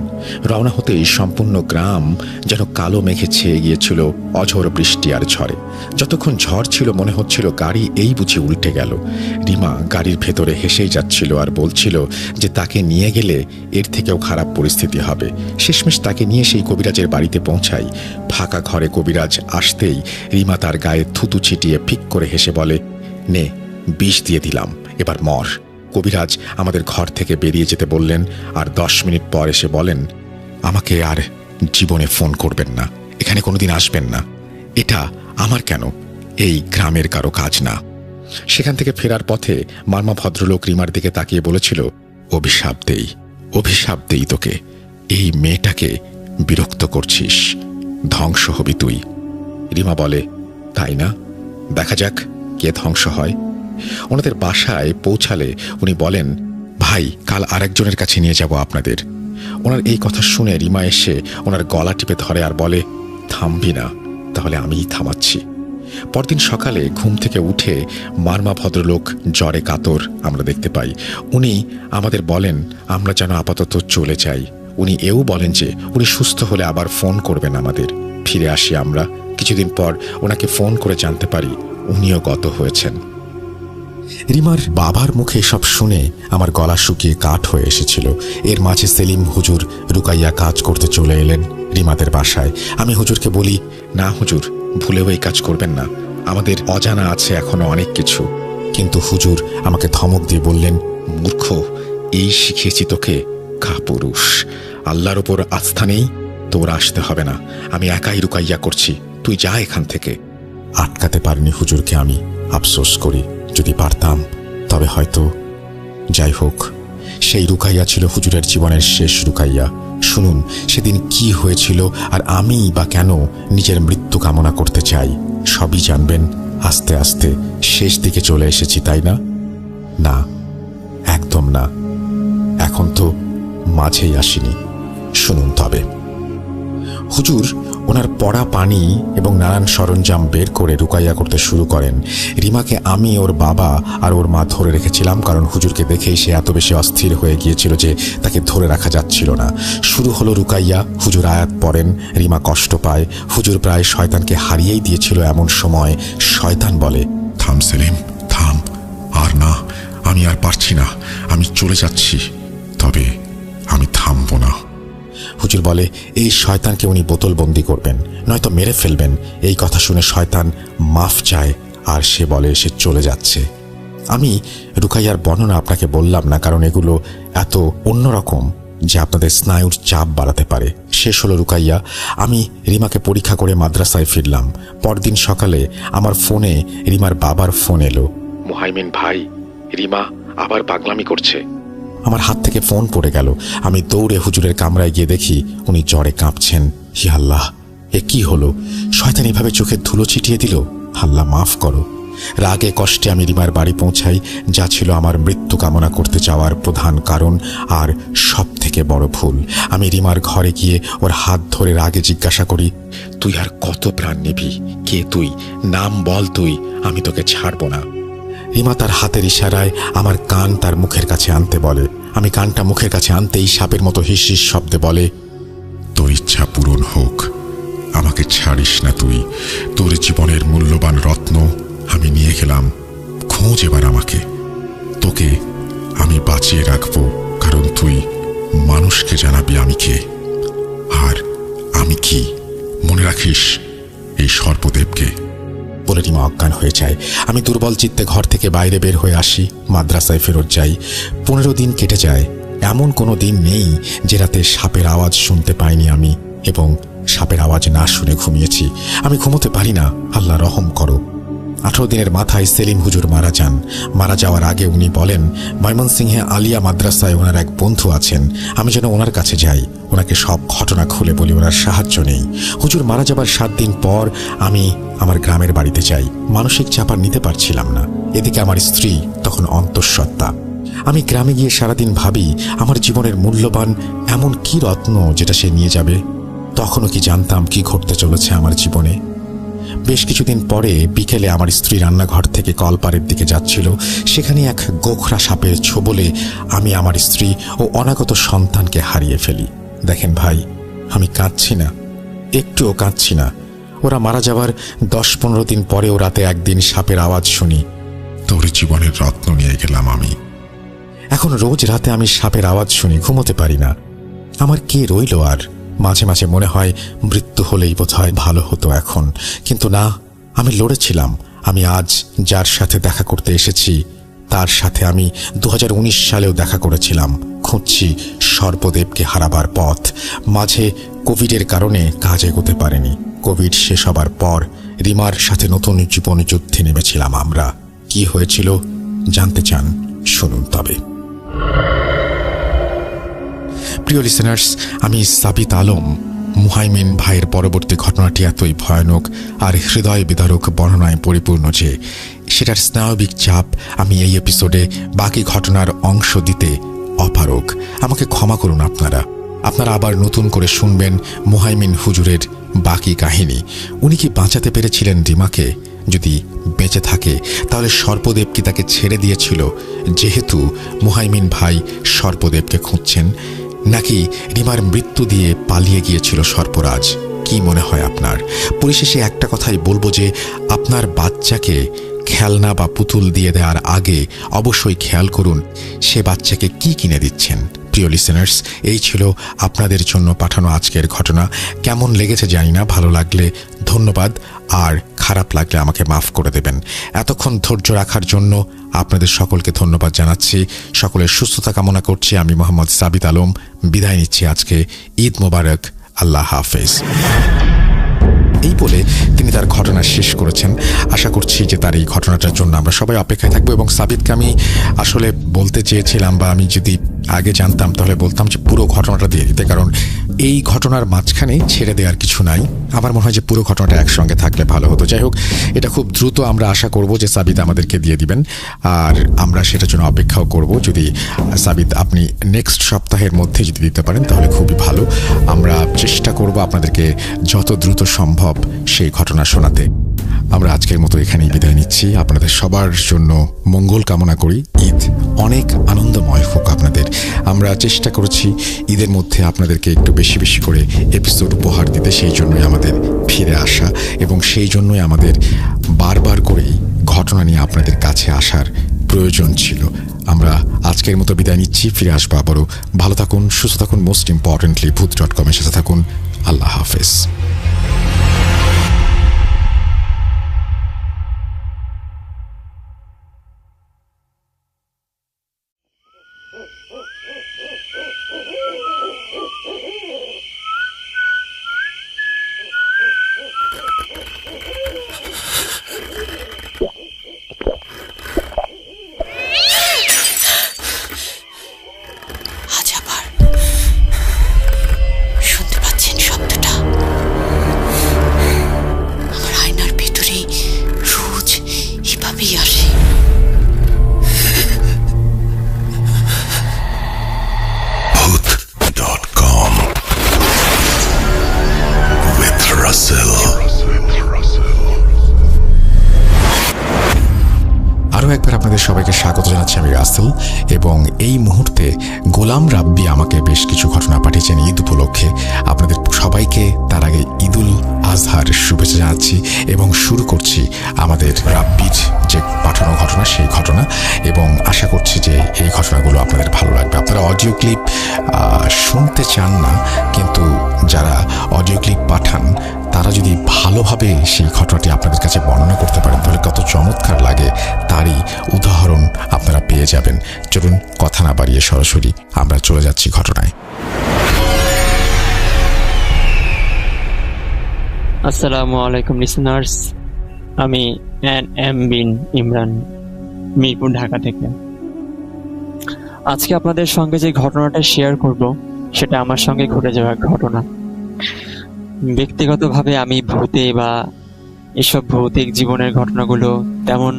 রওনা হতেই সম্পূর্ণ গ্রাম যেন কালো মেঘে ছেয়ে গিয়েছিল অঝোর বৃষ্টি আর ঝড়ে। যতক্ষণ ঝড় ছিল মনে হচ্ছিল গাড়ি এই বুঝি উল্টে গেল। রিমা গাড়ির ভেতরে হেসেই যাচ্ছিল আর বলছিল যে তাকে নিয়ে গেলে এর থেকেও খারাপ পরিস্থিতি হবে। শেষমেশ তাকে নিয়ে সেই কবিরাজের বাড়িতে পৌঁছাই। ফাঁকা ঘরে কবিরাজ আসতেই রিমা তার গায়ে থুতু ছিটিয়ে ফিক করে হেসে বলে, নে, বিষ দিয়ে দিলাম, এবার মর। কবিরাজ আমাদের ঘর থেকে বেরিয়ে যেতে বললেন, আর 10 মিনিট পর এসে বলেন, আমাকে আর জীবনে ফোন করবেন না, এখানে কোনোদিন আসবেন না, এটা আমার কেন, এই গ্রামের কারো কাজ না। সেখান থেকে ফেরার পথে মারমা ভদ্রলোক রিমার দিকে তাকিয়ে বলেছিল, অভিশাপ দেই তোকে, এই মেয়েটাকে বিরক্ত করছিস, ধ্বংস হবি তুই। রিমা বলে, তাই না, দেখা যাক কে ধ্বংস হয়। ওনাদের বাসায় পৌঁছালে উনি বলেন, ভাই, কাল আরেকজনের কাছে নিয়ে যাব আপনাদের। ওনার এই কথা শুনে রিমা এসে ওনার গলা টিপে ধরে আর বলে, থামবি না, তাহলে আমিই থামাচ্ছি। পরদিন সকালে ঘুম থেকে উঠে মারমা ভদ্রলোক জ্বরে কাতর আমরা দেখতে পাই। উনি আমাদের বলেন আমরা যেন আপাতত চলে যাই। উনি এও বলেন যে উনি সুস্থ হলে আবার ফোন করবেন আমাদের। ফিরে আসি আমরা। কিছুদিন পর ওনাকে ফোন করে জানতে পারি উনিও গত হয়েছেন। রিমার বাবার মুখে সব শুনে আমার গলা শুকিয়ে কাঠ হয়ে এসেছিল। এর মাঝে সেলিম হুজুর রুকাইয়া কাজ করতে চলে এলেন রিমাদের বাসায়। আমি হুজুরকে বলি, না হুজুর, ভুলেও এই কাজ করবেন না, আমাদের অজানা আছে এখনো অনেক কিছু। কিন্তু হুজুর আমাকে ধমক দিয়ে বললেন, মূর্খ, এই শিখিয়েছি তোকে, কাপুরুষ, আল্লাহর ওপর আস্থা নেই, তোর আসতে হবে না, আমি একাই রুকাইয়া করছি, তুই যা এখান থেকে। আটকাতে পারিনি হুজুরকে আমি, আফসোস করি, যদি পারতাম তবে হয়তো। যাই হোক, সেই রুকাইয়া ছিল হুজুরের জীবনের শেষ রুকাইয়া। শুনুন সেদিন কি হয়েছিল আর আমি বা কেন নিজের মৃত্যু কামনা করতে চাই, সবই জানবেন আস্তে আস্তে। শেষ দিকে চলে এসেছি, তাই না? না, একদম না, এখন তো মাঝেই আসিনি। শুনুন তবে। হুজুর ওনার পড়া পানি এবং নানান সরঞ্জাম বের করে রুকাইয়া করতে শুরু করেন। রিমাকে আমি, ওর বাবা আর ওর মা ধরে রেখেছিলাম, কারণ হুজুরকে দেখেই সে এত বেশি অস্থির হয়ে গিয়েছিল যে তাকে ধরে রাখা যাচ্ছিল না। শুরু হলো রুকাইয়া, হুজুর আয়াত পড়েন, রিমা কষ্ট পায়। হুজুর প্রায় শয়তানকে হারিয়েই দিয়েছিল। এমন সময় শয়তান বলে, থাম সেলিম, থাম, আর না, আমি আর পারছি না, আমি চলে যাচ্ছি, তবে আমি থামবো না। হুজুর বলে, এই শয়তানকে উনি বোতলবন্দি করবেন, নয়তো মেরে ফেলবেন। এই কথা শুনে শয়তান মাফ চায় আর সে বলে সে চলে যাচ্ছে। আমি রুকাইয়ার বর্ণনা আপনাকে বললাম না, কারণ এগুলো এত অন্যরকম যে আপনাদের স্নায়ুর চাপ বাড়াতে পারে। শেষ হলো রুকাইয়া। আমি রিমাকে পরীক্ষা করে মাদ্রাসায় ফিরলাম। পরদিন সকালে আমার ফোনে রিমার বাবার ফোন এলো। মুহাইমিন ভাই, রিমা আবার পাগলামি করছে। আমার হাত থেকে ফোন পড়ে গেল। আমি দৌড়ে হুজুরের কামরায় গিয়ে দেখি উনি জ্বরে কাঁপছেন। হি আল্লাহ, এ কি হলো? শয়তান এভাবে চোখের ধুলো ছিটিয়ে দিল। আল্লাহ মাফ করো। রাগে কষ্টে আমি রিমার বাড়ি পৌঁছাই, যা ছিল আমার মৃত্যু কামনা করতে যাওয়ার প্রধান কারণ আর সব থেকে বড় ভুল। আমি রিমার ঘরে গিয়ে ওর হাত ধরে রাগে জিজ্ঞাসা করি, তুই আর কত প্রাণ নিবি? কে তুই? নাম বল তুই, আমি তোকে ছাড়বো না। রিমা তার হাতের ইশারায় আমার কান তার মুখের কাছে আনতে বলে। আমি কানটা মুখের কাছে আনতেই সাপের মতো হিস হিস শব্দে বলে, তোর ইচ্ছা পূরণ হোক, আমাকে ছাড়িস না তুই। তোর জীবনের মূল্যবান রত্ন আমি নিয়ে গেলাম, খোঁজ এবার আমাকে। তোকে আমি বাঁচিয়ে রাখবো, কারণ তুই মানুষকে জানাবি আমি কে আর আমি কি। মনে রাখিস এই সর্পদেবকে। বলে রিমা অজ্ঞান হয়ে যায়। আমি দুর্বল চিত্তে ঘর থেকে বাইরে বের হয়ে আসি, মাদ্রাসায় ফেরত যাই। 15 দিন কেটে যায়। এমন কোনো দিন নেই যে রাতে সাপের আওয়াজ শুনতে পাইনি আমি, এবং সাপের আওয়াজ না শুনে ঘুমিয়েছি। আমি ঘুমোতে পারি না, আল্লাহ রহম করো। 18 দিনের মাথায় সেলিম হুজুর মারা যান। মারা যাওয়ার আগে উনি বলেন, ময়মনসিংহে আলিয়া মাদ্রাসায় ওনার এক বন্ধু আছেন, আমি যেন ওনার কাছে যাই, ওনাকে সব ঘটনা খুলে বলি, ওনার সাহায্য নেই। হুজুর মারা যাবার 7 দিন পর আমি আমার গ্রামের বাড়িতে যাই। মানসিক চাপ আর নিতে পারছিলাম না। এদিকে আমার স্ত্রী তখন অন্তঃসত্ত্বা। আমি গ্রামে গিয়ে সারাদিন ভাবি আমার জীবনের মূল্যবান এমন কি রত্ন যেটা সে নিয়ে যাবে। তখনও কি জানতাম কি ঘটতে চলেছে আমার জীবনে? বেশ কিছুদিন পরে বিকেলে আমার স্ত্রী রান্নাঘর থেকে কলপারের দিকে যাচ্ছিল। সেখানে এক গোখরা সাপের ছোবলে আমি আমার স্ত্রী ও অনাগত সন্তানকে হারিয়ে ফেলি। দেখেন ভাই, আমি কাঁদছি না, একটুও কাঁদছি না। ওরা মারা যাবার 10-15 দিন পরেও রাতে একদিন সাপের আওয়াজ শুনি। তোর জীবনের রত্ন নিয়ে গেলাম আমি। এখন রোজ রাতে আমি সাপের আওয়াজ শুনি, ঘুমোতে পারি না। আমার কে রইল আর? মাঝে মাঝে মনে হয় মৃত্যু হলেই বোধহয় ভালো হতো এখন, কিন্তু না, আমি লড়েছিলাম। আমি আজ যার সাথে দেখা করতে এসেছি তার সাথে আমি 2019 সালেও দেখা করেছিলাম। খুঁজছি সর্পদেবকে হারাবার পথ। মাঝে কোভিডের কারণে কাজ এগোতে পারেনি। কোভিড শেষ হবার পর রিমার সাথে নতুন জীবন যুদ্ধে নেমেছিলাম আমরা। কি হয়েছিল জানতে চান? শুনুন তবে। প্রিয় লিসেনার্স, আমি সাবিত আলম। মুহাইমিন ভাইয়ের পরবর্তী ঘটনাটি এতই ভয়ানক আর হৃদয় বিদারক বর্ণনায় পরিপূর্ণ যে সেটার স্নায়বিক চাপ আমি এই এপিসোডে বাকি ঘটনার অংশ দিতে অপারগ। আমাকে ক্ষমা করুন আপনারা আবার নতুন করে শুনবেন মুহাইমিন হুজুরের বাকি কাহিনী। উনি কি বাঁচাতে পেরেছিলেন রিমাকে? যদি বেঁচে থাকে তাহলে সর্পদেব কি তাকে ছেড়ে দিয়েছিল যেহেতু মুহাইমিন ভাই সর্পদেবকে খুঁজছেন, নাকি রিমার মৃত্যু দিয়ে পালিয়ে গিয়েছিল সর্পরাজ? কি মনে হয় আপনার? পরিশেষে একটা কথাই বলবো যে আপনার বাচ্চাকে খেলনা বা পুতুল দিয়ে দেওয়ার আগে অবশ্যই খেয়াল করুন সে বাচ্চাকে কি কিনে দিচ্ছেন। প্রিয় লিসেনার্স, এই ছিল আপনাদের জন্য পাঠানো আজকের ঘটনা। কেমন লেগেছে জানি না, ভালো লাগলে ধন্যবাদ, আর খারাপ লাগলে আমাকে মাফ করে দেবেন। এতক্ষণ ধৈর্য রাখার জন্য আপনাদের সকলকে ধন্যবাদ জানাচ্ছি। সকলের সুস্থতা কামনা করছি। আমি মোহাম্মদ সাবিত আলম বিদায় নিচ্ছি আজকে। ঈদ মোবারক, আল্লাহ হাফেজ। এই বলে তিনি তার ঘটনা শেষ করেছেন। আশা করছি যে তার এই ঘটনাটার জন্য আমরা সবাই অপেক্ষায় থাকবো। এবং সাবিতকে আমি আসলে বলতে চেয়েছিলাম, বা আমি যদি আগে জানতাম তাহলে বলতাম যে পুরো ঘটনাটা দিয়ে দিতে, কারণ এই ঘটনার মাঝখানে ছেড়ে দেওয়ার কিছু নাই। আমার মনে হয় যে পুরো ঘটনাটা একসঙ্গে থাকলে ভালো হতো। যাই হোক, এটা খুব দ্রুত আমরা আশা করব যে সাবিত আমাদেরকে দিয়ে দিবেন, আর আমরা সেটার জন্য অপেক্ষাও করব। যদি সাবিত আপনি নেক্সট সপ্তাহের মধ্যে যদি দিতে পারেন তাহলে খুবই ভালো। আমরা চেষ্টা করব আপনাদেরকে যত দ্রুত সম্ভব সেই ঘটনা শোনাতে। আমরা আজকের মতো এখানেই বিদায় নিচ্ছি। আপনাদের সবার জন্য মঙ্গল কামনা করি। ঈদ অনেক আনন্দময় হোক আপনাদের। আমরা চেষ্টা করেছি ঈদের মধ্যে আপনাদেরকে একটু বেশি বেশি করে এপিসোড উপহার দিতে, সেই জন্যই আমাদের ফিরে আসা এবং সেই জন্যই আমাদের বারবার করেই ঘটনা নিয়ে আপনাদের কাছে আসার প্রয়োজন ছিল। আমরা আজকের মতো বিদায় নিচ্ছি, ফিরে আসবো আবারও। ভালো থাকুন, সুস্থ থাকুন, মোস্ট ইম্পর্টেন্টলি ভূত.com-এর সাথে থাকুন। আল্লাহ হাফেজ। আপনাদের সবাইকে স্বাগত জানাচ্ছি। আমি রাসেল, এবং এই মুহূর্তে গোলাম রাব্বি আমাকে বেশ কিছু ঘটনা পাঠিয়েছেন ঈদ উপলক্ষে। আপনাদের সবাইকে তার আগে ঈদুল আজহার শুভেচ্ছা জানাচ্ছি এবং শুরু করছি আমাদের রাব্বির যে পাঠানো ঘটনা সেই ঘটনা, এবং আশা করছি যে এই ঘটনাগুলো আপনাদের ভালো লাগবে। আপনারা অডিও ক্লিপ শুনতে চান না, কিন্তু যারা অডিও ক্লিপ পাঠান তারা যদি ভালোভাবে সেই ঘটনাটি আপনাদের কাছে বর্ণনা করতে পারেন তাহলে কত চমৎকার লাগে তারই উদাহরণ আপনারা পেয়ে যাবেন। চলুন কথা না বাড়িয়ে সরাসরি আমরা চলে যাচ্ছি ঘটনায়। আসসালামু আলাইকুম লিসেনার্স, আমি এম বিন ইমরান, মিরপুর, ঢাকা থেকে। আজকে আপনাদের সঙ্গে যে ঘটনাটা শেয়ার করব সেটা আমার সঙ্গে ঘটে যাওয়া ঘটনা। ব্যক্তিগতভাবে আমি ভূতে বা এসব ভৌতিক জীবনের ঘটনাগুলো তেমন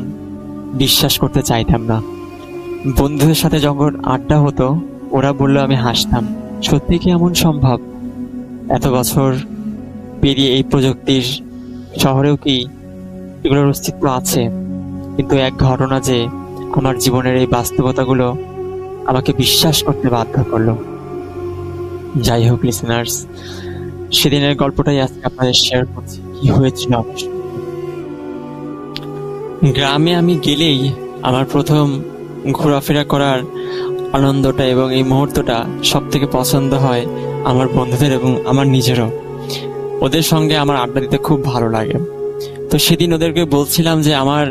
বিশ্বাস করতে চাইতাম না। বন্ধুদের সাথে যখন আড্ডা হতো ওরা বললো আমি হাসতাম, সত্যি কি এমন সম্ভব? এত বছর পেরিয়ে এই প্রযুক্তির শহরেও কি এগুলোর অস্তিত্ব আছে? কিন্তু এক ঘটনা যে আমার জীবনের এই বাস্তবতাগুলো আমাকে বিশ্বাস করতে বাধ্য করলো। যাই হোক লিসেনার্স, সেদিনের গল্পটাই আজকে আপনাদের শেয়ার করছি, কি হয়েছিল আমার সাথে। গ্রামে আমি গেলেই আমার প্রথম ঘোরাফেরা করার আনন্দটা এবং এই মুহূর্তটা সব থেকে পছন্দ হয় আমার বন্ধুদের এবং আমার নিজেরও। ওদের সঙ্গে আমার আড্ডা দিতে খুব ভালো লাগে। তো সেদিন ওদেরকে বলছিলাম যে আমার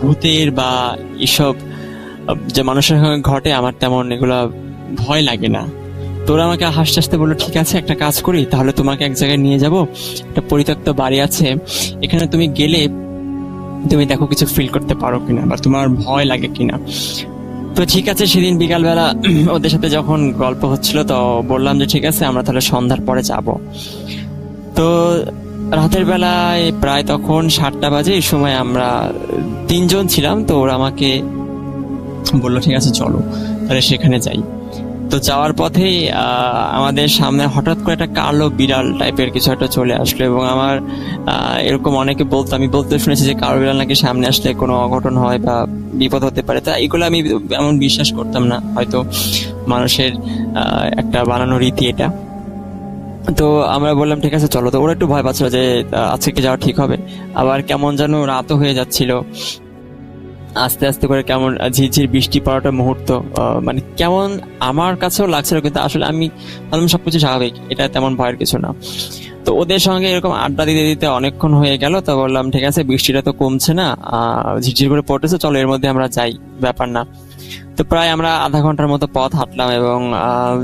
ভূতের বা এসব যে মানুষের সঙ্গে ঘটে আমার তেমন এগুলা ভয় লাগে না। তোরা আমাকে হাসতে হাসতে বললো, ঠিক আছে একটা কাজ করি, তাহলে তোমাকে এক জায়গায় নিয়ে যাব, একটা পরিত্যক্ত বাড়ি আছে, এখানে তুমি গেলে তুমি দেখো কিছু ফিল করতে পারো কিনা বা তোমার ভয় লাগে কিনা। তো ঠিক আছে, সেদিন বিকালবেলা ওদের সাথে যখন গল্প হচ্ছিল তো বললাম যে ঠিক আছে আমরা তাহলে সন্ধ্যার পরে যাব। তো রাতের বেলায় প্রায় তখন 7টা বাজে, এই সময় আমরা 3 জন ছিলাম। তো ওরা আমাকে বললো ঠিক আছে চলো তাহলে সেখানে যাই। তো যাওয়ার পথেই আমাদের সামনে হঠাৎ করে একটা কালো বিড়াল টাইপের কিছু একটা চলে আসলো এবং আমার এরকম অনেকে বলতো, আমি বলতে শুনেছি যে কালো বিড়াল নাকি সামনে আসলে কোনো অঘটন হয় বা বিপদ হতে পারে। তা এগুলো আমি এমন বিশ্বাস করতাম না, হয়তো মানুষের একটা বানানো রীতি এটা। তো আমরা বললাম ঠিক আছে চলো। তো ওরা একটু ভয় পাচ্ছিল যে আজকে কি যাওয়া ঠিক হবে। আবার কেমন যেন রাতও হয়ে যাচ্ছিল, আস্তে আস্তে করে কেমন ঝিরঝির বৃষ্টি পড়াটা মুহূর্ত, মানে কেমন আমার কাছেও লাগছিল, কিন্তু আসলে আমি ভাবলাম সবকিছু স্বাভাবিক, এটা তেমন ভয়ের কিছু না। তো ওদের সঙ্গে এরকম আড্ডা দিতে দিতে অনেকক্ষণ হয়ে গেল। তো বললাম ঠিক আছে বৃষ্টিটা তো কমছে না, ঝিরঝির করে পড়তেছে, চলো এর মধ্যে আমরা যাই, ব্যাপার না। তো প্রায় আমরা আধা ঘন্টার মতো পথ হাঁটলাম এবং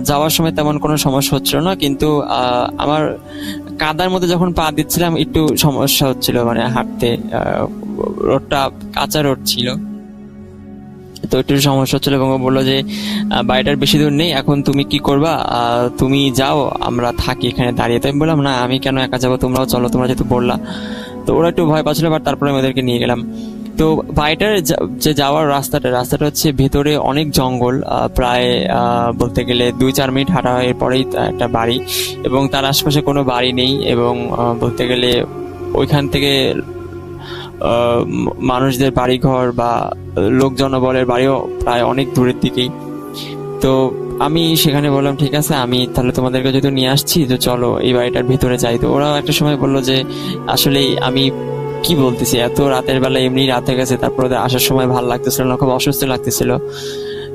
যাওয়ার সময় তেমন কোনো সমস্যা হচ্ছিল না, কিন্তু আমার কাদার মধ্যে যখন পা দিচ্ছিলাম একটু সমস্যা হচ্ছিল, মানে হাঁটতে। রোডটা কাঁচা রোড ছিল, তো একটু সমস্যা হচ্ছিল এবং ও বললো যে বাড়িটার বেশি দূর নেই, এখন তুমি কি করবা, তুমি যাও আমরা থাকি এখানে দাঁড়িয়ে। তো আমি বললাম না আমি কেন একা যাবো, তোমরাও চলো, তোমরা যেহেতু বললা। তো ওরা একটু ভয় পাচ্ছিল, বাট তারপরে আমি ওদেরকে নিয়ে গেলাম। তো বাড়িটার যে যাওয়ার রাস্তাটা হচ্ছে ভেতরে অনেক জঙ্গল, প্রায় বলতে গেলে 2-4 মিনিট হাঁটা হয়, এরপরেই একটা বাড়ি এবং তার আশপাশে কোনো বাড়ি নেই এবং বলতে গেলে ওইখান থেকে মানুষদের বাড়িঘর বা লোক জনবলের বাড়িও প্রায় অনেক দূরের দিকেই। তো আমি সেখানে বললাম ঠিক আছে আমি তাহলে তোমাদেরকে যেহেতু নিয়ে আসছি তো চলো এই বাড়িটার ভিতরে যাই। তো ওরাও একটা সময় বললো যে আসলে আমি কি বলতেছি, এত রাতের বেলা এমনি রাত হয়ে গেছে, তারপর ওদের আসার সময় ভালো লাগতেছিল না, খুব অসুস্থ লাগতেছিল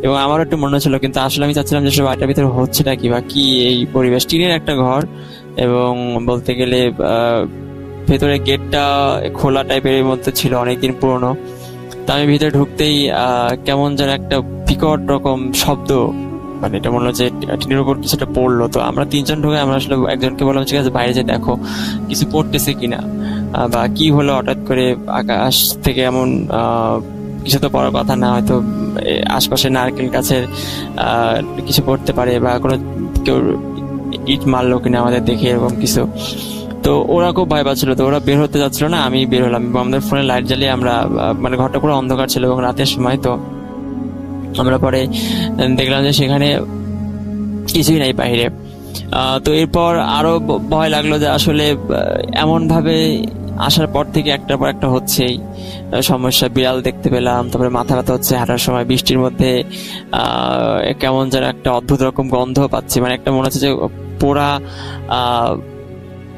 এবং আমারও একটু মনে ছিল, কিন্তু আসলে আমি চাচ্ছিলাম যে বাড়িটার ভিতরে হচ্ছেটা কি বা কি এই পরিবেশ। টিনের একটা ঘর এবং বলতে গেলে ভেতরে গেটটা খোলা টাইপের মধ্যে ছিল, অনেকদিন পুরনো। তা আমি ভিতরে ঢুকতেই কেমন যেন একটা বিকট রকম শব্দ, মানে এটা মনে হলো যে টিনের উপর কিছুটা পড়লো। তো আমরা 3 জন ঢুকে আমরা আসলে একজনকে বললাম ঠিক আছে বাইরে যে দেখো কিছু পড়তেছে কিনা বা কি হলো হঠাৎ করে আকাশ থেকে এমন কিছু তো পড়ার কথা না, হয়তো আশপাশে নারকেল গাছের কিছু পড়তে পারে বা কোনো কেউ ইট মারলো কিনা আমাদের দেখে এবং কিছু। তো ওরা খুব ভয় পাচ্ছিল, তো ওরা বের হতে যাচ্ছিল না, আমি বের হলাম এবং আমাদের ফোনে লাইট জ্বালিয়ে আমরা, মানে ঘরটা পুরো অন্ধকার ছিল এবং রাতের সময়। তো আমরা পরে দেখলাম যে সেখানে কিছুই নাই বাইরে। তো এরপর আরো ভয় লাগলো যে আসলে এমন ভাবে আসার পর থেকে একটার পর একটা হচ্ছেই সমস্যা। বিড়াল দেখতে পেলাম, তারপরে মাথা ব্যথা হচ্ছে হাঁটার সময়, বৃষ্টির মধ্যে কেমন যেন একটা অদ্ভুত রকম গন্ধ পাচ্ছি, মানে একটা মনে হচ্ছে যে পোড়া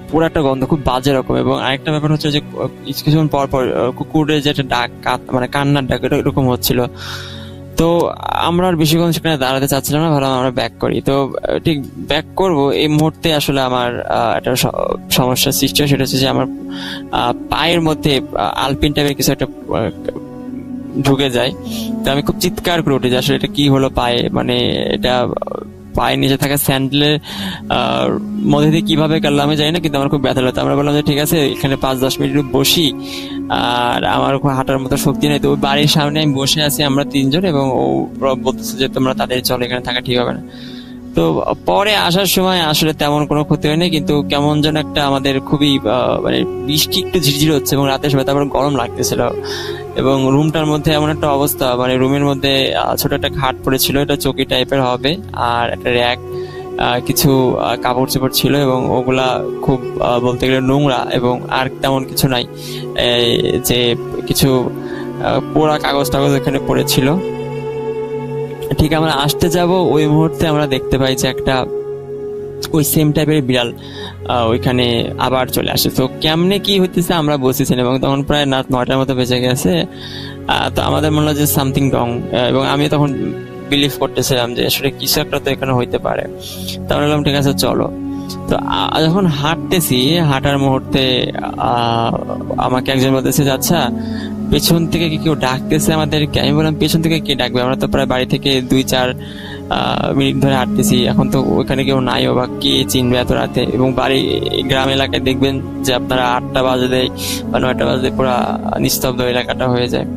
পুরো একটা গন্ধ, খুব বাজে রকম। এবং আরেকটা ব্যাপার হচ্ছে যে কিছুক্ষণ পর পর কুকুরের যে একটা ডাক, মানে কান্নার ডাক, এরকম হচ্ছিল। তো আমরা আর বেশিক্ষণ সেখানে দাঁড়াতে চাচ্ছিলাম না, ভাবলাম আমরা ব্যাক করি। তো ঠিক ব্যাক করব এই মুহূর্তে আসলে আমার একটা সমস্যার সৃষ্টি হয়, সেটা হচ্ছে যে আমার পায়ের মধ্যে আলপিন টাইপের কিছু একটা ঢুকে যায়। তো আমি খুব চিৎকার করে উঠি যে আসলে এটা কি হলো পায়ে, মানে এটা পায়ের নিচে থাকা স্যান্ডেলের মধ্যে দিয়ে কিভাবে গেল আমি জানি না, কিন্তু আমার খুব ব্যথা লাগতো। আমরা বললাম যে ঠিক আছে এখানে 5-10 মিনিট বসি, আর আমার হাঁটার মতো শক্তি নেই। তো ওই বাড়ির সামনে আমি বসে আছি, আমরা 3 জন, এবং ও বলতেছে যে তোমরা তাদের চলো, এখানে থাকা ঠিক হবে না। তো পরে আসার সময় আসলে তেমন কোনো ক্ষতি হয়নি, কিন্তু কেমন যেন একটা আমাদের খুবই মানে বৃষ্টি একটু ঝিরঝির হচ্ছে এবং রাতের সময় তারপর গরম লাগতেছিল এবং রুমটার মধ্যে এমন একটা অবস্থা, মানে রুমের মধ্যে ছোট একটা খাট পড়েছিল, এটা চৌকি টাইপের হবে, আর একটা র্যাক কিছু কাপড় চোপড় ছিল এবং ওগুলা খুব বলতে গেলে নোংরা, এবং আর তেমন কিছু নাই, যে কিছু পোড়া কাগজ টাগজ এখানে পড়েছিল। ঠিক আমরা আসতে যাব ওই মুহূর্তে আমরা দেখতে পাই যে একটা ওই সেম টাইপের বিড়াল ওইখানে আবার চলে আসে। তো কেমনে কি হইতেছে আমরা বুঝতেছিলাম, এবং তখন প্রায় রাত 9টার মতো বেজে গেছে। তো আমাদের মনে হয় যে সামথিং রং, এবং আমি তখন বিলিভ করতেছিলাম যে আসলে কিছু একটা তো এখানে হইতে পারে। তখন বললাম ঠিক আছে চলো। তো যখন হাঁটতেছি, হাঁটার মুহূর্তে আমাকে একজন বলতেছে যে আচ্ছা পেছন থেকে কি কেউ ডাকতেছে আমাদেরকে। আমি বললাম পেছন থেকে কে ডাকবে, আমরা তো প্রায় বাড়ি থেকে 2-4 মিনিট ধরে হাঁটতেছি, এখন তো ওইখানে কেউ নাই, বা কে চিনবে এত রাতে। এবং বাড়ি গ্রাম এলাকায় দেখবেন যে আপনারা 8টা বাজলে বা 9টা বাজলে পুরো নিস্তব্ধ এলাকাটা হয়ে যায়।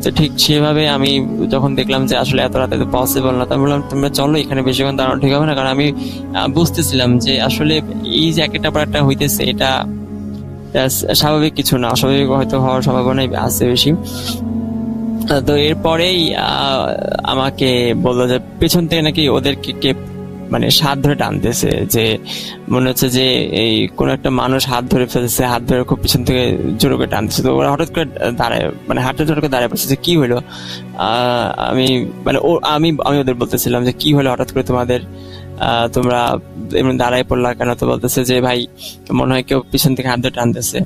তো ঠিক সেভাবে আমি যখন দেখলাম যে আসলে এত রাতে তো পসিবল না, তাই বললাম তোমরা চলো, এখানে বেশিক্ষণ দাঁড়ানো ঠিক হবে না। কারণ আমি বুঝতেছিলাম যে আসলে এই যে একটা পর একটা হইতেছে, এটা স্বাভাবিক কিছু না, অস্বাভাবিক হয়তো হওয়ার সম্ভাবনাই আছে বেশি। তো এরপরেই আমাকে বললো যে পেছন থেকে নাকি ওদেরকে কে মানে হাত ধরে টানতেছে, যে মনে হচ্ছে যে এই কোন একটা মানুষ হাত ধরে ফেলছে, হাত ধরে খুব পিছন থেকে জোরে করে টানতেছে। তো ওরা হঠাৎ করে দাঁড়ায়, মানে হাঁটতে জোরে করে দাঁড়ায় পড়ছে যে কি হলো। আমি মানে আমি ওদের বলতেছিলাম যে কি হলো হঠাৎ করে তোমাদের, তোমরা এমনি দাঁড়ায় পড়লা কেন। তো বলতেছে যে ভাই মনে হয় কেউ পিছন থেকে হাত ধরে টানতেছে।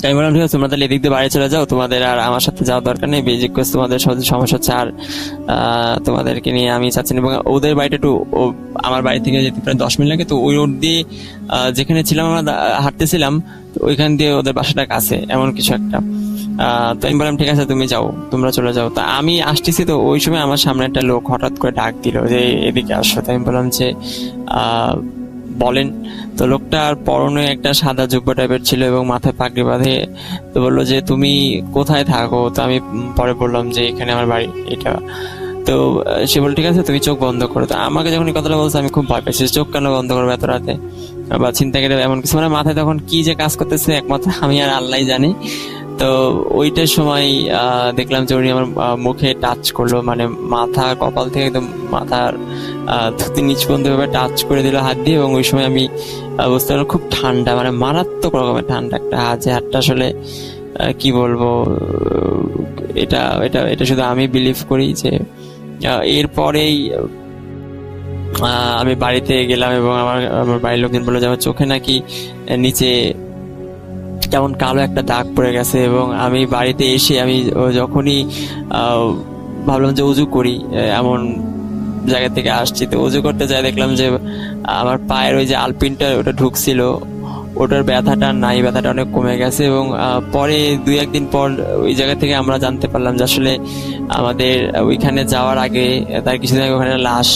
তাই বললাম ঠিক আছে তোমরা তাহলে এদিক দিয়ে বাড়ি চলে যাও, তোমাদের আর আমার সাথে যাওয়ার দরকার নেই, বেজিক তোমাদের সমস্যা হচ্ছে। আর তোমাদেরকে নিয়ে আমি চাচ্ছি না। এবং ওদের বাড়িটা একটু আমার বাড়ি থেকে যেতে প্রায় 10 মিনিট লাগে। তো ওই রোড দিয়ে যেখানে ছিলাম আমরা হাঁটতেছিলাম, তো ওইখান দিয়ে ওদের বাসাটা কাছে, এমন কিছু একটা। তো আমি বললাম ঠিক আছে তুমি যাও, তোমরা চলে যাও। তা আমি আসতেছি, তো ওই সময় আমার সামনে একটা লোক হঠাৎ করে ডাক দিল যে এদিকে আসো। তাই আমি বললাম যে বলেন। তো লোকটার পরনে একটা সাদা জুব্বা টাইপের ছিল এবং মাথায় পাগড়ি বাঁধে। তো বললো যে তুমি কোথায় থাকো। তো আমি পরে বললাম যে এখানে আমার বাড়ি এটা। তো সে বলল ঠিক আছে তুমি চোখ বন্ধ করো। তো আমাকে যখন এই কথাটা বলছে আমি খুব ভয় পেয়েছি, চোখ কেন বন্ধ করবো এত রাতে, বা চিন্তা করে এমন কিছু, মানে মাথায় তখন কি যে কাজ করতেছে একমাত্র আমি আর আল্লাহ জানি। তো ওইটার সময় দেখলাম যে উনি আমার মুখে টাচ করলো, মানে মাথা কপাল থেকে একদম মাথার থুতি নিচ পর্যন্ত টাচ করে দিল হাত দিয়ে। এবং ওই সময় আমি বুঝতে পারলাম খুব ঠান্ডা, মানে মারাত্মক রকমের ঠান্ডা একটা হাত, যে হাতটা আসলে কি বলবো, এটা এটা এটা শুধু আমি বিলিভ করি। যে এরপরেই আমি বাড়িতে গেলাম এবং আমার বাড়ির লোকজন বললো যে আমার চোখে নাকি নিচে কেমন কালো একটা দাগ পড়ে গেছে। এবং আমি বাড়িতে এসে আমি যখনই ভাবলাম যে উজু করি, এমন জায়গা থেকে আসছি, তো উজু করতে যাই দেখলাম যে আমার পায়ের ওই যে আলপিনটা ওটা ঢুকছিল, ওটার ব্যথাটা নাই, ব্যথাটা অনেক কমে গেছে। এবং পরে 2-1 দিন পর ওই জায়গা থেকে আমরা জানতে পারলাম যে আসলে আমাদের ওইখানে যাওয়ার আগে তার কিছুদিন আগে ওখানে লাশ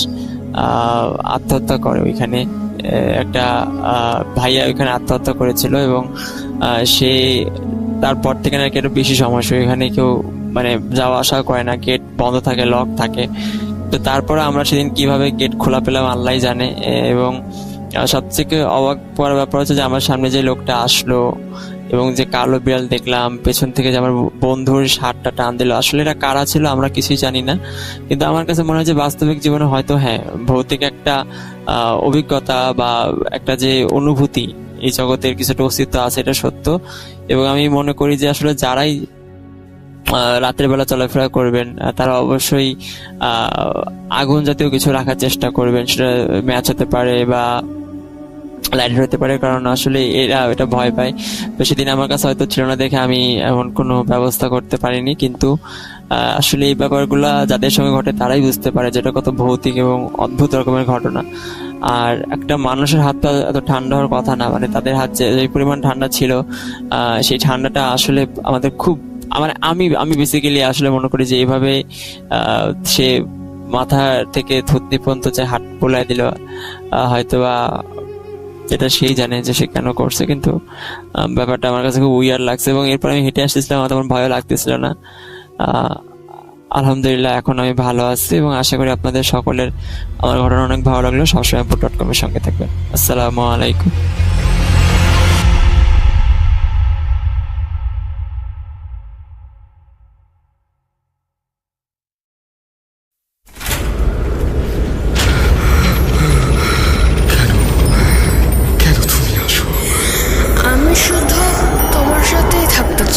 আত্মহত্যা করে। ওইখানে একটা ভাইয়া ওইখানে আত্মহত্যা করেছিল, এবং সে তারপর থেকে নাকি একটু বেশি সমস্যা, ওইখানে কেউ মানে যাওয়া আসা করে না, গেট বন্ধ থাকে, লক থাকে। তো তারপরে আমরা সেদিন কিভাবে গেট খোলা পেলাম আল্লাহ জানে। এবং সবথেকে অবাক করার ব্যাপার হচ্ছে যে আমার সামনে যে লোকটা আসলো এবং যে কালো বিড়াল দেখলাম পেছন থেকে, যে আমার বন্ধুর শার্টটা টান দিল, আসলে এটা কারা ছিল আমরা কিছুই জানি না। কিন্তু আমার কাছে মনে হয় যে বাস্তবিক জীবনে হয়তো হ্যাঁ ভৌতিক একটা অভিজ্ঞতা বা একটা যে অনুভূতি, এই জগতের কিছুটা অস্তিত্ব আছে, এটা সত্য। এবং আমি মনে করি যে আসলে যারাই রাতের বেলা চলাফেরা করবেন তারা অবশ্যই আগুন জাতীয় কিছু রাখার চেষ্টা করবেন, সেটা ম্যাচ হতে পারে বা লাইটার হতে পারে, কারণ আসলে এরা এটা ভয় পায়। তো সেদিন আমার কাছে হয়তো ছিল না দেখে আমি এমন কোনো ব্যবস্থা করতে পারিনি। কিন্তু আসলে এই ব্যাপারগুলা যাদের সঙ্গে ঘটে তারাই বুঝতে পারে যেটা কত ভৌতিক এবং অদ্ভুত রকমের ঘটনা। আর একটা মানুষের হাতটা এত ঠান্ডা হওয়ার কথা না, মানে তাদের হাত যে পরিমাণ ঠান্ডা ছিল, সেই ঠান্ডাটা আসলে আমাদের খুব, মানে আমি বেসিক্যালি আসলে মনে করি যে এইভাবে সে মাথা থেকে থুতনি পর্যন্ত যে হাত বোলাই দিল, হয়তোবা এটা সেই জানে যে সে কেন করছে। কিন্তু ব্যাপারটা আমার কাছে খুব উইয়ার লাগছে। এবং এরপর আমি হেঁটে আসতেছিলাম, আমার তেমন ভয় লাগতেছিল না। আলহামদুলিল্লাহ এখন আমি ভালো আছি এবং আশা করি আপনাদের সকলের আমার ঘটনা অনেক ভালো লাগলো। সবসময় ভূত.com এর সঙ্গে থাকবেন। আসসালামু আলাইকুম।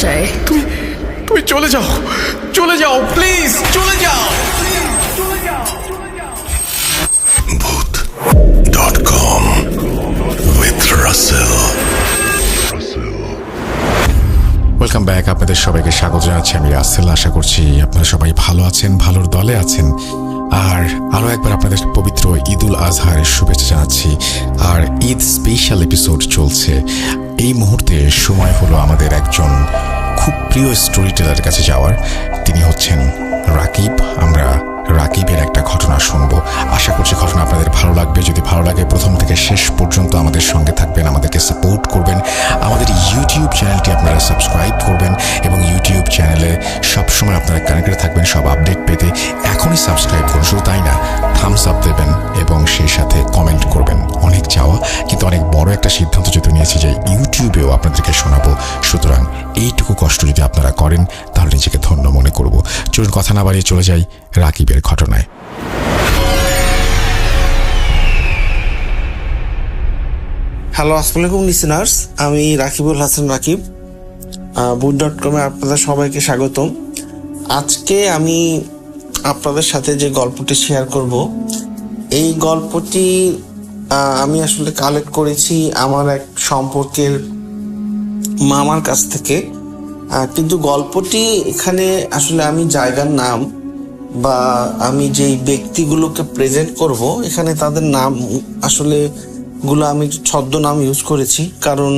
চাই। তুমি চলে যাও প্লিজ, চলে যাও। Bhoot.com with Russell. Welcome back. আপনাদের সবাইকে স্বাগত জানাচ্ছি আমি রাসেল। আশা করছি আপনারা সবাই ভালো আছেন, ভালোর দলে আছেন। আর আরও একবার আপনাদের পবিত্র ঈদুল আজহারের শুভেচ্ছা জানাচ্ছি। আর ঈদ স্পেশাল এপিসোড চলছে এই মুহূর্তে। সময় হলো আমাদের একজন খুব প্রিয় স্টোরি টেলারের কাছে যাওয়ার। তিনি হচ্ছেন রাকিব। আমরা রাকিবের একটা ঘটনা শুনবো। আশা করছি ঘটনা আপনাদের ভালো লাগবে। যদি ভালো লাগে প্রথম থেকে শেষ পর্যন্ত আমাদের সঙ্গে থাকবেন, আমাদেরকে সাপোর্ট করবেন। আমাদের ইউটিউব চ্যানেলটি আপনারা সাবস্ক্রাইব করবেন এবং ইউটিউব চ্যানেলে সবসময় আপনারা কানেক্টেড থাকবেন সব আপডেট পেতে। এখনই সাবস্ক্রাইব করুন, শুধু তাই না, থামস আপ দেবেন এবং সেই সাথে কমেন্ট করবেন। অনেক চাওয়া, কিন্তু অনেক বড় একটা সিদ্ধান্ত যেহেতু নিয়েছি যে ইউটিউবেও আপনাদেরকে শোনাবো। সুতরাং এইটুকু কষ্ট যদি আপনারা করেন তাহলে নিজেকে ধন্য মনে করব। চলুন কথা না বাড়িয়ে চলে যাই রাকিবের ঘটনায়। হ্যালো, আসসালামু আলাইকুম লিসেনার্স। আমি রাকিবুল হাসান রাকিব। Bhoot.com আপনাদের সবাইকে স্বাগতম। আজকে আমি আপনাদের সাথে যে গল্পটি শেয়ার করব, এই গল্পটি আমি আসলে কালেক্ট করেছি আমার এক সম্পর্কের মামার কাছ থেকে। কিন্তু গল্পটি এখানে আসলে আমি জায়গার নাম বা আমি যেই ব্যক্তিগুলোকে প্রেজেন্ট করব এখানে তাদের নাম আসলে আমি ছদ্মনাম ইউজ করেছি। কারণ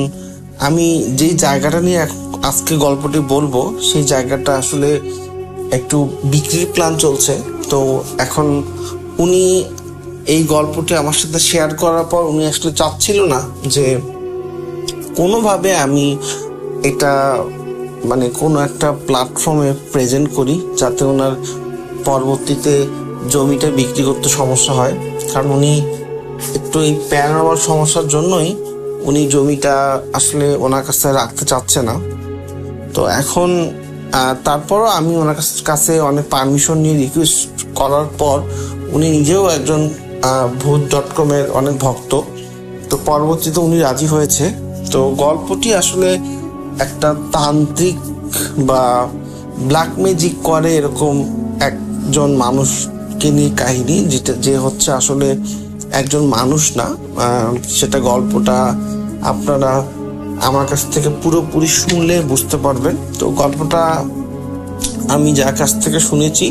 আমি যেই জায়গাটা নিয়ে আজকে গল্পটি বলবো সেই জায়গাটা আসলে একটু বিক্রির প্ল্যান চলছে। তো এখন উনি এই গল্পটি আমার সাথে শেয়ার করার পর উনি আসলে চাচ্ছিল না যে কোনোভাবে আমি এটা কোনো একটা প্ল্যাটফর্মে প্রেজেন্ট করি যাতে ওনার পরবর্তীতে জমিটা বিক্রি করতে সমস্যা হয়। কারণ উনি একটু এই প্যারানর্মাল সমস্যার জন্যই উনি জমিটা আসলে ওনার কাছে রাখতে চাচ্ছে না। তো এখন তারপরও আমি ওনার কাছে অনেক পারমিশন নিয়ে রিকোয়েস্ট করার পর উনি নিজেও একজন Bhoot.com এর অনেক ভক্ত। তো পরবর্তীতে উনি রাজি হয়েছে। তো গল্পটি আসলে একটা তান্ত্রিক বা ব্ল্যাক ম্যাজিক করে এরকম একজন মানুষকে নিয়ে কাহিনী, যে হচ্ছে আসলে একজন মানুষ না। সেটা গল্পটা আপনারা আমার কাছ থেকে পুরোপুরি শুনলে বুঝতে পারবেন। তো গল্পটা আমি যার কাছ থেকে শুনেছি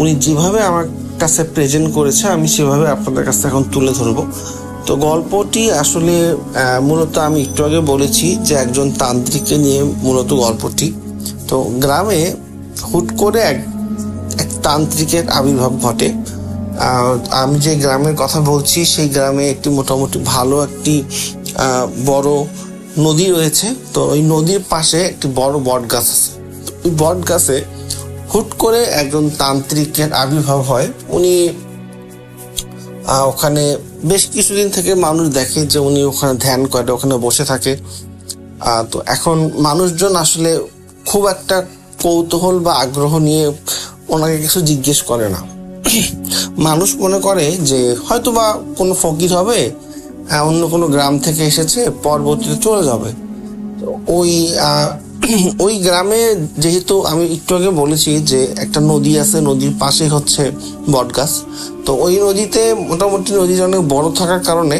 উনি যেভাবে আমার কাছে প্রেজেন্ট করেছে আমি সেভাবে আপনাদের কাছে এখন তুলে ধরবো। তো গল্পটি আসলে মূলত আমি একটু আগে বলেছি যে একজন তান্ত্রিককে নিয়ে মূলত গল্পটি। তো গ্রামে হুট করে এক তান্ত্রিকের আবির্ভাব ঘটে। আমি যে গ্রামের কথা বলছি সেই গ্রামে একটি মোটামুটি ভালো একটি বড় নদী রয়েছে। তো ওই নদীর পাশে একটি বড় বট গাছ আছে। ওই বট গাছে হুট করে একজন তান্ত্রিকের আবির্ভাব হয়। উনি ওখানে বেশ কিছুদিন থেকে মানুষ দেখে যে উনি ওখানে ধ্যান করে, ওখানে বসে থাকে। তো এখন মানুষজন আসলে খুব একটা কৌতূহল বা আগ্রহ নিয়ে ওনাকে কিছু জিজ্ঞেস করে না। মানুষ মনে করে যে হয়তো বা কোনো ফকির হবে, অন্য কোনো গ্রাম থেকে এসেছে, পরবর্তীতে চলে যাবে। ওই গ্রামে যেহেতু আমি একটু আগে বলেছি যে একটা নদী আছে, নদীর পাশে হচ্ছে বটগাছ। তো ওই নদীতে মোটামুটি নদীটা অনেক বড় থাকার কারণে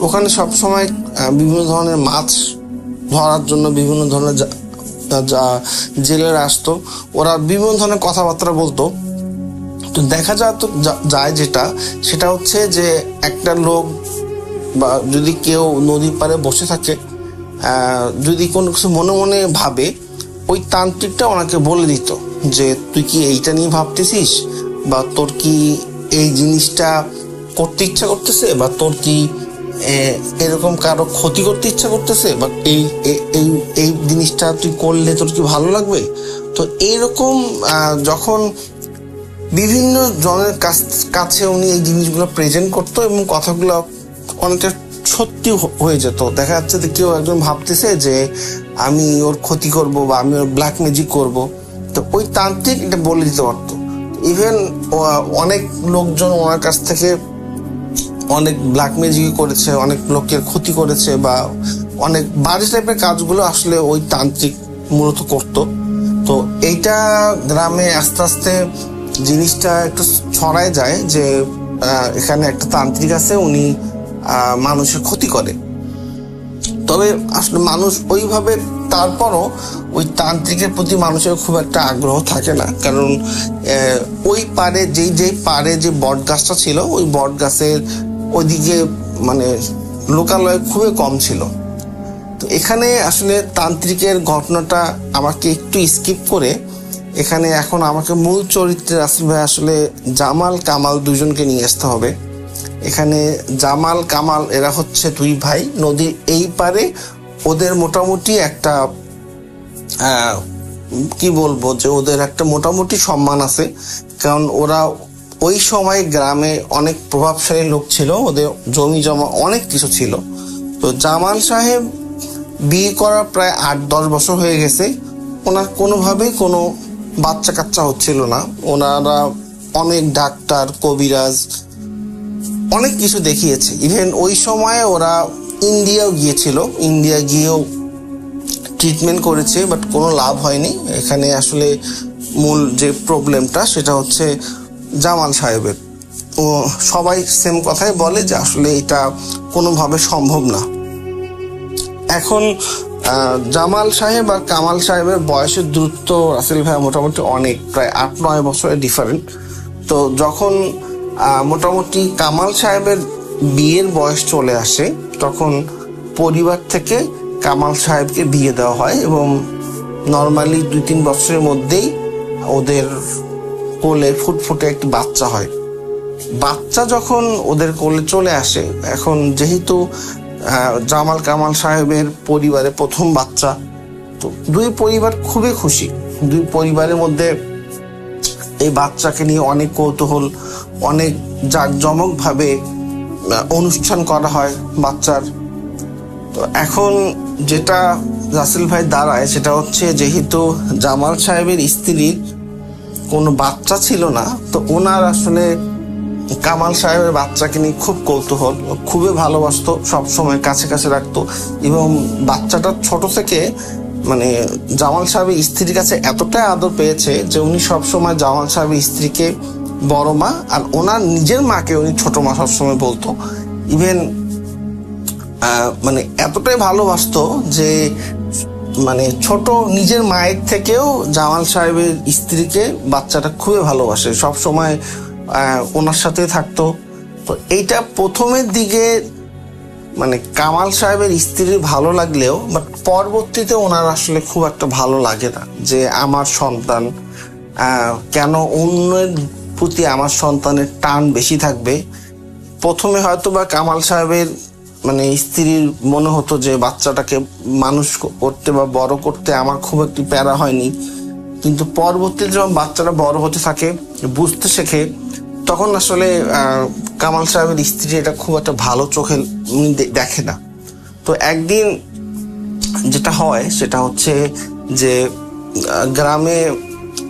ওখানে সবসময় বিভিন্ন ধরনের মাছ ধরার জন্য বিভিন্ন ধরনের যা জেলেরা আসতো, ওরা বিভিন্ন ধরনের কথাবার্তা বলতো। তো দেখা যায় সেটা হচ্ছে যে একটা লোক বা যদি কেউ নদীর পাড়ে বসে থাকে, যদি কোনো কিছু মনে মনে ভাবে, ওই তান্ত্রিকটা ওনাকে বলে দিত যে তুই কি এইটা নিয়ে ভাবতেছিস, বা তোর কি এই জিনিসটা করতে ইচ্ছা করতেছে, বা তোর কি এরকম কারো ক্ষতি করতে ইচ্ছা করতেছে, বা এই জিনিসটা তুই করলে তোর কি ভালো লাগবে। তো এইরকম যখন বিভিন্ন জনের কাছে উনি এই জিনিসগুলো প্রেজেন্ট করতো এবং কথাগুলো অনেকটা সত্যি হয়ে যেত। দেখা যাচ্ছে যে কেউ একজন ভাবতেছে যে আমি ওর ক্ষতি করব বা আমি ওর ব্ল্যাক ম্যাজিক করব, তো ওই তান্ত্রিক এটা বলে দিতে পারতো। ইভেন অনেক লোকজন ওনার কাছ থেকে অনেক ব্ল্যাক ম্যাজিক করেছে, অনেক লোকের ক্ষতি করেছে, বা অনেক বাজে টাইপের কাজগুলো আসলে ওই তান্ত্রিক মূলত করতো। তো এইটা গ্রামে আস্তে আস্তে জিনিসটা একটু ছড়ায় যায় যে এখানে একটা তান্ত্রিক আছে, উনি মানুষের ক্ষতি করে। তবে আসলে মানুষ ওইভাবে, তারপরও ওই তান্ত্রিকের প্রতি মানুষের খুব একটা আগ্রহ থাকে না, কারণ ওই পারে যেই পারে যে বট গাছটা ছিল, ওই বট গাছের ওইদিকে মানে লোকালয় খুবই কম ছিল। তো এখানে আসলে তান্ত্রিকের ঘটনাটা আমাকে একটু স্কিপ করে এখানে এখন আমাকে মূল চরিত্রে রাসেল ভাই আসলে জামাল কামাল দুজনকে নিয়ে আসতে হবে। এখানে জামাল কামাল এরা হচ্ছে দুই ভাই, নদীর এই পারে ওদের মোটামুটি একটা কি বলবো যে ওদের একটা মোটামুটি সম্মান আছে, কারণ ওরা ওই সময় গ্রামে অনেক প্রভাবশালী লোক ছিল, ওদের জমি জমা অনেক কিছু ছিল। তো জামাল সাহেব বিয়ে করার প্রায় 8-10 বছর হয়ে গেছে, ওনার কোনোভাবেই কোনো বাচ্চা কাচ্চা হচ্ছিল না। ওনারা অনেক ডাক্তার, কবিরাজ, অনেক কিছু দেখিয়েছে। ইভেন ওই সময় ওরা ইন্ডিয়াও গিয়েছিল, ইন্ডিয়া গিয়েও ট্রিটমেন্ট করেছে, বাট কোনো লাভ হয়নি। এখানে আসলে মূল যে প্রবলেমটা সেটা হচ্ছে জামাল সাহেবের। ও সবাই সেম কথাই বলে যে আসলে এটা কোনোভাবে সম্ভব না। এখন জামাল সাহেব আর কামাল সাহেবের বয়সের দূরত্ব রাসেল ভাই মোটামুটি অনেক, প্রায় 8-9 বছরের ডিফারেন্ট। তো যখন মোটামুটি কামাল সাহেবের বিয়ের বয়স চলে আসে, তখন পরিবার থেকে কামাল সাহেবকে বিয়ে দেওয়া হয় এবং নর্মালি 2-3 বছরের মধ্যেই ওদের কোলে ফুটফুটে একটি বাচ্চা হয়। বাচ্চা যখন ওদের কোলে চলে আসে, এখন যেহেতু জামাল কামাল সাহেবের পরিবারে প্রথম বাচ্চা, তো দুই পরিবার খুবই খুশি। দুই পরিবারের মধ্যে এই বাচ্চাকে নিয়ে অনেক কৌতূহল, অনেক জাঁকজমকভাবে অনুষ্ঠান করা হয় বাচ্চার। তো এখন যেটা রাসেল ভাই দাঁড়ায় সেটা হচ্ছে, যেহেতু জামাল সাহেবের স্ত্রীর কোনো বাচ্চা ছিল না, তো ওনার আসলে কামাল সাহেবের বাচ্চাকে নিয়ে খুব কৌতূহল, খুবই ভালোবাসতো, সবসময় কাছে কাছে রাখতো। এবং বাচ্চাটা ছোট থেকে মানে জামাল সাহেবের স্ত্রীর কাছে এতটাই আদর পেয়েছে যে উনি সবসময় জামাল সাহেবের স্ত্রীকে বড় মা, আর ওনার নিজের মাকে উনি ছোট মা সবসময় বলতো। ইভেন মানে এতটাই ভালোবাসতো যে মানে ছোট নিজের মায়ের থেকেও জামাল সাহেবের স্ত্রীকে বাচ্চাটা খুবই ভালোবাসে, সবসময় ওনার সাথে থাকতো। তো এইটা প্রথমের দিকে মানে কামাল সাহেবের স্ত্রীর ভালো লাগলেও, বাট পরবর্তীতে ওনার আসলে খুব একটা ভালো লাগে না যে আমার সন্তান কেন অন্যের প্রতি আমার সন্তানের টান বেশি থাকবে। প্রথমে হয়তো বা কামাল সাহেবের মানে স্ত্রীর মনে হতো যে বাচ্চাটাকে মানুষ করতে বা বড় করতে আমার খুব একটি প্যারা হয়নি, কিন্তু পরবর্তীতে যখন বাচ্চাটা বড় হতে থাকে, বুঝতে শেখে, তখন আসলে কামাল সাহেবের স্ত্রী এটা খুব একটা ভালো চোখে উনি দেখে না। তো একদিন যেটা হয় সেটা হচ্ছে যে গ্রামে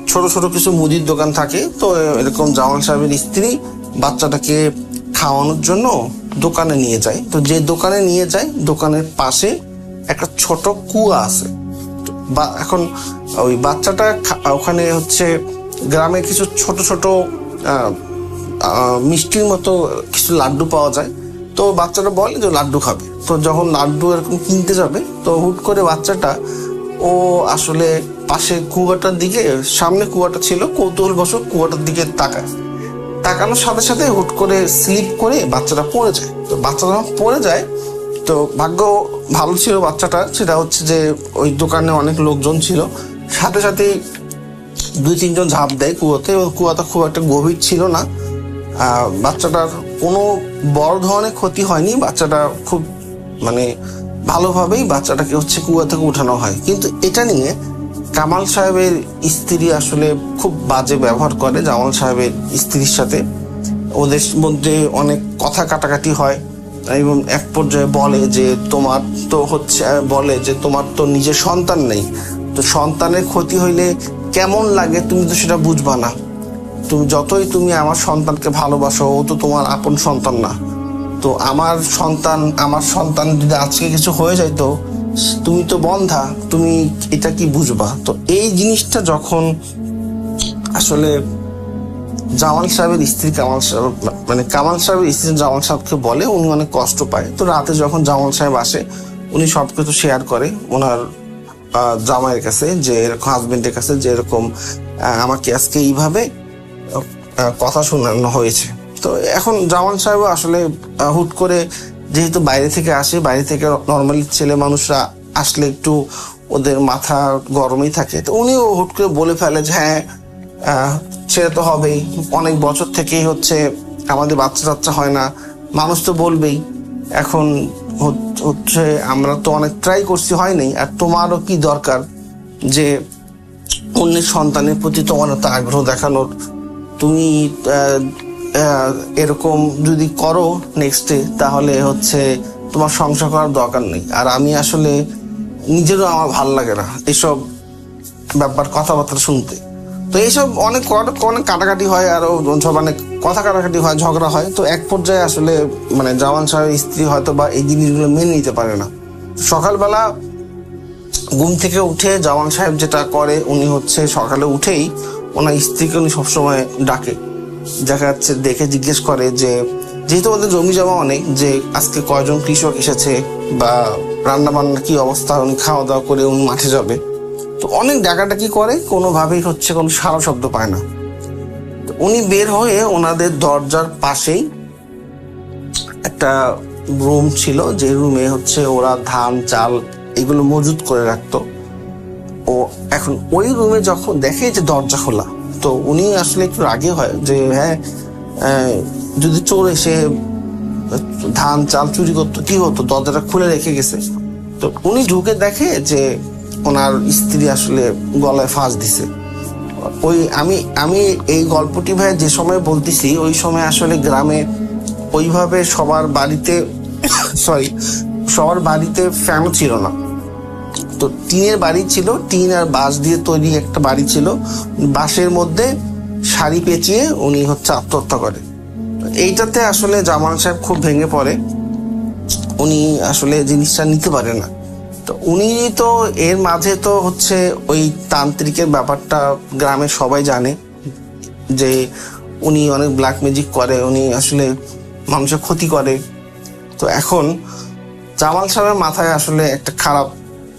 ছোট ছোট কিছু মুদির দোকান থাকে, তো এরকম জামাল সাহেবের স্ত্রী বাচ্চাটাকে খাওয়ানোর জন্য দোকানে নিয়ে যায়। তো যে দোকানে নিয়ে যায়, দোকানের পাশে একটা ছোট কুয়া আছে। এখন ওই বাচ্চাটা ওখানে হচ্ছে গ্রামে কিছু ছোট ছোট মিষ্টির মতো কিছু লাড্ডু পাওয়া যায়। তো বাচ্চাটা বলে যে লাড্ডু খাবে। তো যখন লাড্ডু এরকম কিনতে যাবে, তো হুট করে বাচ্চাটা ও আসলে পাশে কুয়াটার দিকে, সামনে কুয়াটা ছিল, কৌতূহলবশত কুয়াটার দিকে তাকানোর সাথে সাথে হুট করে স্লিপ করে বাচ্চাটা পড়ে যায়। তো বাচ্চাটা পড়ে যায়, তো ভাগ্য ভালো ছিল বাচ্চাটা, সেটা হচ্ছে যে ওই দোকানে অনেক লোকজন ছিল, সাথে সাথে 2-3 জন ঝাঁপ দেয় কুয়াতে, এবং কুয়াটা খুব একটা গভীর ছিল না। বাচ্চাটার কোনো বড় ধরনের ক্ষতি হয়নি, বাচ্চাটা খুব মানে ভালোভাবেই বাচ্চাটাকে হচ্ছে কুয়া থেকে উঠানো হয়। কিন্তু এটা নিয়ে কামাল সাহেবের স্ত্রী আসলে খুব বাজে ব্যবহার করে জামাল সাহেবের স্ত্রীর সাথে। ওদের মধ্যে অনেক কথা কাটাকাটি হয় এবং এক পর্যায়ে বলে যে তোমার তো নিজের সন্তান নেই, তো সন্তানের ক্ষতি হইলে কেমন লাগে তুমি তো সেটা বুঝবা না। তুমি যতই তুমি আমার সন্তানকে ভালোবাসো, ও তো তোমার আপন সন্তান না। তো আমার সন্তান যদি আজকে কিছু হয়ে যাইতো, তুমি তো বন্ধা, তুমি এটা কি বুঝবা? তো এই জিনিসটা যখন আসলে জামাল সাহেবের স্ত্রী কামাল সাহেব, মানে কামাল সাহেবের স্ত্রী জামাল সাহেবকে বলে, উনি অনেক কষ্ট পায়। তো রাতে যখন জামাল সাহেব আসে, উনি সবকিছু শেয়ার করে ওনার জামাইয়ের কাছে, যে এরকম হাজবেন্ডের কাছে, যে এরকম আমাকে আজকে এইভাবে কথা শোনানো হয়েছে। তো এখন জামাল সাহেব আসলে হুট করে, যেহেতু বাইরে থেকে আসে, বাইরে থেকে নর্মালি ছেলে মানুষরা আসলে একটু ওদের মাথা গরমই থাকে, তো উনিও হুট করে বলে ফেলে যে হ্যাঁ ছেড়ে তো হবেই, অনেক বছর থেকেই হচ্ছে আমাদের বাচ্চা টাচ্চা হয় না, মানুষ তো বলবেই। এখন হচ্ছে আমরা তো অনেক ট্রাই করছি, হয়নি, আর তোমারও কি দরকার যে অন্যের সন্তানের প্রতি তোমার এত আগ্রহ দেখানোর? তুমি এরকম যদি করো নেক্সটে, তাহলে হচ্ছে তোমার সংসার করার দরকার নেই। আর আমি আসলে নিজেরও আমার ভাল লাগে না এসব ব্যাপার, কথাবার্তা শুনতে। তো এইসব অনেক কাটাকাটি হয়, আরো মানে কথা কাটাকাটি হয়, ঝগড়া হয়। তো এক পর্যায়ে আসলে মানে জামান সাহেবের স্ত্রী হয়তো বা এই জিনিসগুলো মেনে নিতে পারে না। সকালবেলা ঘুম থেকে উঠে জামান সাহেব যেটা করে, উনি হচ্ছে সকালে উঠেই ওনার স্ত্রীকে উনি সবসময় ডাকে, দেখা যাচ্ছে দেখে জিজ্ঞেস করে যে যেহেতু ওদের জমি জমা অনেক, যে আজকে কয়জন কৃষক এসেছে বা রান্না বান্না কি অবস্থা, উনি খাওয়া দাওয়া করে উনি মাঠে যাবে। তো অনেক ডাকাডাকি করে, কোনোভাবেই হচ্ছে কোনো সারা শব্দ পায় না। তো উনি বের হয়ে ওনাদের দরজার পাশেই একটা রুম ছিল, যে রুমে হচ্ছে ওরা ধান চাল এগুলো মজুত করে রাখতো। ও এখন ওই রুমে যখন দেখে যে দরজা খোলা, তো উনি আসলে একটু রাগে হয় যে হ্যাঁ যদি চোর এসে ধান চাল চুরি করতো কি হতো, দরজাটা খুলে রেখে গেছে। তো উনি ঢুকে দেখে যে ওনার স্ত্রী আসলে গলায় ফাঁস দিছে। ওই আমি এই গল্পটি ভাই যে সময় বলতেছি, ওই সময় আসলে গ্রামে ওইভাবে সবার বাড়িতে ফ্যানও ছিল না। তো টিনের বাড়ি ছিল, টিন আর বাঁশ দিয়ে তৈরি একটা বাড়ি ছিল, বাঁশের মধ্যে শাড়ি পেঁচিয়ে উনি হচ্ছে আত্মহত্যা করে। এইটাতে আসলে জামান সাহেব খুব ভেঙে পড়ে, উনি আসলে জিনিসটা নিতে পারে না। তো উনি তো এর মাঝে তো হচ্ছে ওই তান্ত্রিকের ব্যাপারটা গ্রামে সবাই জানে, যে উনি অনেক ব্ল্যাক ম্যাজিক করে, উনি আসলে মানুষের ক্ষতি করে। তো এখন জামাল সাহেবের মাথায় আসলে একটা খারাপ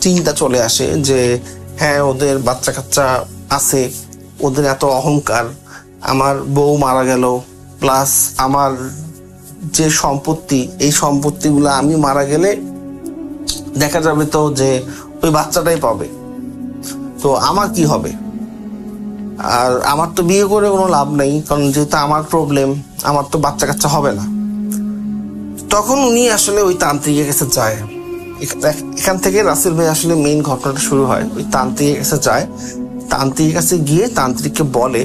চিন্তা চলে আসে যে হ্যাঁ ওদের বাচ্চা কাচ্চা আছে, ওদের এত অহংকার, আমার বউ মারা গেল, প্লাস আমার যে সম্পত্তি, এই সম্পত্তিগুলো আমি মারা গেলে দেখা যাবে তো যে ওই বাচ্চাটাই পাবে, তো আমার কি হবে? আর আমার তো বিয়ে করে কোনো লাভ নেই, কারণ যেহেতু আমার প্রবলেম, আমার তো বাচ্চা কাচ্চা হবে না। তখন উনি আসলে ওই তান্ত্রিকের কাছে যায়। এখান থেকে রাসেল ভাই আসলে মেইন ঘটনাটা শুরু হয়। ওই তান্ত্রিকের কাছে যায়, তান্ত্রিকের কাছে গিয়ে তান্ত্রিককে বলে,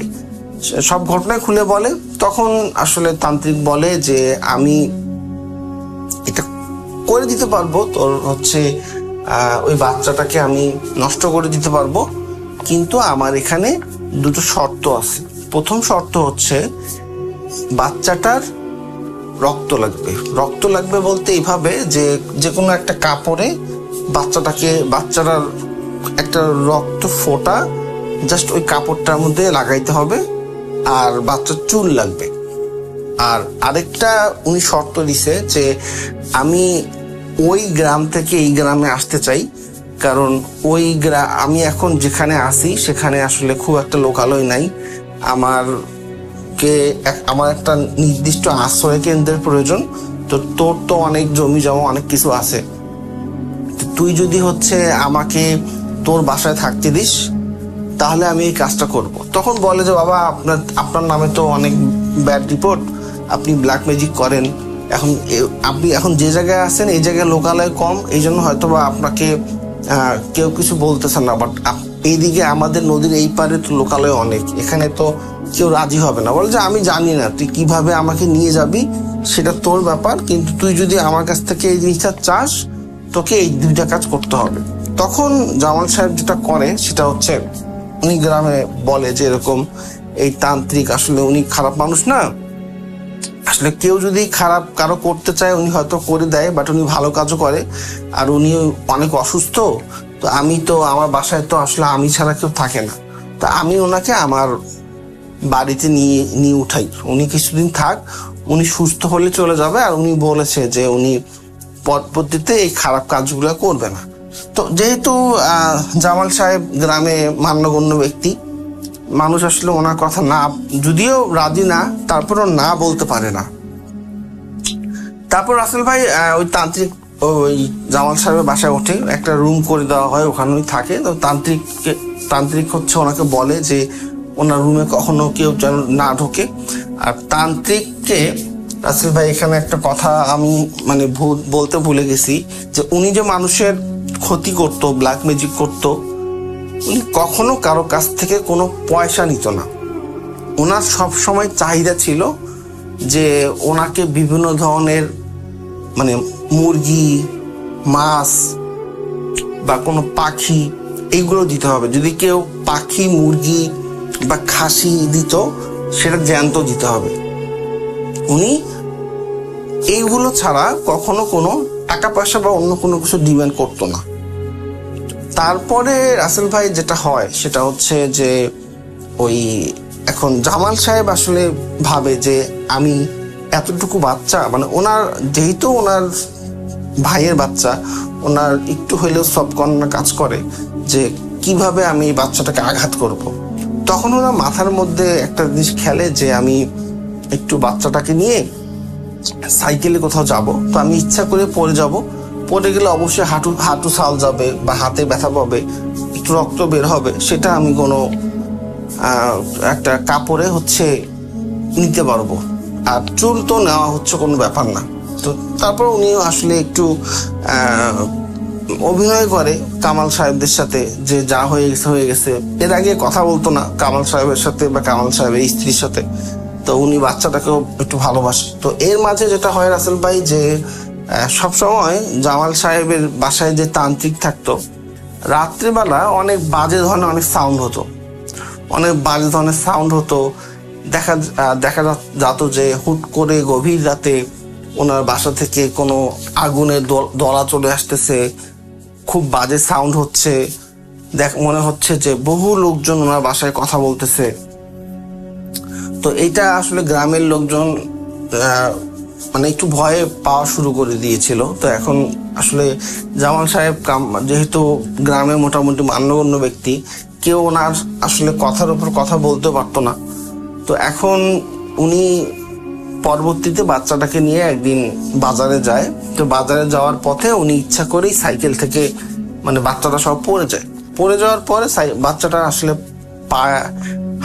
সব ঘটনা খুলে বলে। তখন আসলে তান্ত্রিক বলে যে আমি এটা করে দিতে পারবো, তোর হচ্ছে ওই বাচ্চাটাকে আমি নষ্ট করে দিতে পারবো, কিন্তু আমার এখানে দুটো শর্ত আছে। প্রথম শর্ত হচ্ছে বাচ্চাটার রক্ত লাগবে। রক্ত লাগবে বলতে এইভাবে যে কোনো একটা কাপড়ে বাচ্চাটার একটা রক্ত ফোঁটা জাস্ট ওই কাপড়টার মধ্যে লাগাইতে হবে, আর বাচ্চার চুল লাগবে। আর আরেকটা উনি শর্ত দিছে যে আমি ওই গ্রাম থেকে এই গ্রামে আসতে চাই, কারণ আমি এখন যেখানে আছি সেখানে আসলে খুব একটা লোকালয় নাই, আমার একটা নির্দিষ্ট আশ্রয় কেন্দ্রের প্রয়োজন। তো তোর তো অনেক জমি জমা অনেক কিছু আছে, তুই যদি হচ্ছে আমাকে তোর বাসায় থাকতে দিস তাহলে আমি এই কাজটা করব। তখন বলে যে বাবা আপনার নামে তো অনেক ব্যাড রিপোর্ট, আপনি ব্ল্যাক ম্যাজিক করেন, আপনি এখন যে জায়গায় আছেন এই জায়গায় লোকালয় কম, এই জন্য হয়তো বা আপনাকে কেউ কিছু বলতেছেন না, বাট এইদিকে আমাদের নদীর এই পারে তো লোকালয় অনেক, এখানে তো কেউ রাজি হবে না। বলে যে আমি জানি না তুই কিভাবে আমাকে নিয়ে যাবি, সেটা তোর ব্যাপার, কিন্তু তুই যদি আমার কাছ থেকে এই জিনিসটা চাস তোকে এই দুইটা কাজ করতে হবে। তখন জামাল সাহেব যেটা করে সেটা হচ্ছে উনি গ্রামে বলে যে এরকম এই তান্ত্রিক আসলে উনি খারাপ মানুষ না, আসলে কেউ যদি খারাপ কারো করতে চায় উনি হয়তো করে দেয়, বাট উনি ভালো কাজও করে। আর উনি অনেক অসুস্থ, তো আমি তো আমার বাসায় তো আসলে আমি ছাড়া কেউ থাকে না, তো আমি ওনাকে আমার বাড়িতে নিয়ে উঠাই। উনি কিছুদিন থাক, উনি সুস্থ হলে চলে যাবে। আর উনি বলেছে যে উনি পরবর্তীতে এই খারাপ কাজগুলো করবে না। তো যেহেতু জামাল সাহেব গ্রামে মান্যগণ্য ব্যক্তি, মানুষ আসলে ওনার কথা না, যদিও রাজি না, তারপরও না বলতে পারে না। তারপর রাসেল ভাই ওই তান্ত্রিক ওই জামাল সাহেবের বাসায় ওঠে, একটা রুম করে দেওয়া হয়, ওখানে উনি থাকে। তো তান্ত্রিক হচ্ছে ওনাকে বলে যে ওনার রুমে কখনো কেউ যেন না ঢোকে। আর তান্ত্রিককে রাসেল ভাই এখানে একটা কথা আমি মানে বলতে ভুলে গেছি, যে উনি যে মানুষের ক্ষতি করতো, ব্ল্যাক ম্যাজিক করতো, উনি কখনো কারো কাছ থেকে কোনো পয়সা নিত না। ওনার সব সময় চাহিদা ছিল যে ওনাকে বিভিন্ন ধরনের মানে মুরগি, মাছ বা কোনো পাখি এইগুলো দিতে হবে। যদি কেউ পাখি, মুরগি বা খাসি দিত, সেটা জ্যান্ত দিতে হবে। উনি এইগুলো ছাড়া কখনো কোনো টাকা পয়সা বা অন্য কোনো কিছু ডিমান্ড করতো না। তারপরে রাসেল ভাই যেটা হয় সেটা হচ্ছে যে ওই এখন জামাল সাহেব আসলে ভাবে যে আমি এতটুকু বাচ্চা, মানে ওনার যেহেতু ওনার ভাইয়ের বাচ্চা, ওনার একটু হইলেও সবকর্নার কাজ করে যে কিভাবে আমি এই বাচ্চাটাকে আঘাত করব। তখন ওনার মাথার মধ্যে একটা জিনিস খেলে যে আমি একটু বাচ্চাটাকে নিয়ে সাইকেলে কোথাও যাব, তো আমি ইচ্ছা করে পড়ে যাব, পড়ে গেলে অবশ্যই হাঁটু ছাল যাবে বা হাতে ব্যথা পাবে, একটু রক্ত বের হবে, সেটা আমি কোনো একটা কাপড়ে হচ্ছে নিতে পারবো। আর চুল তো নেওয়া হচ্ছে কোনো ব্যাপার না। তো তারপর উনি আসলে একটু অভিনয় করে কামাল সাহেবদের সাথে, যে যা হয়ে গেছে হয়ে গেছে। এর আগে কথা বলতো না কামাল সাহেবের সাথে বা কামাল সাহেবের স্ত্রীর সাথে, তো উনি বাচ্চাটাকেও একটু ভালোবাসে। তো এর মাঝে যেটা হয় রাসেল ভাই, যে সবসময় জামাল সাহেবের বাসায় যে তান্ত্রিক থাকতো, রাত্রিবেলা অনেক বাজে ধরনের বাজে ধরনের সাউন্ড হতো। দেখা যেত যে হুট করে গভীর রাতে ওনার বাসা থেকে কোনো আগুনের দলা চলে আসতেছে, খুব বাজে সাউন্ড হচ্ছে, মনে হচ্ছে যে বহু লোকজন ওনার বাসায় কথা বলতেছে। তো এটা আসলে গ্রামের লোকজন মানে একটু ভয়ে পাওয়া শুরু করে দিয়েছিল। তো এখন আসলে জামাল সাহেব যেহেতু গ্রামে মোটামুটি মান্যগণ্য ব্যক্তি, কেউ ওনার আসলে কথার উপর কথা বলতে পারতো না। তো এখন উনি পরবর্তীতে বাচ্চাটাকে নিয়ে একদিন বাজারে যায়। তো বাজারে যাওয়ার পথে উনি ইচ্ছা করেই সাইকেল থেকে মানে বাচ্চাটা সব পড়ে যায়। পড়ে যাওয়ার পরে বাচ্চাটা আসলে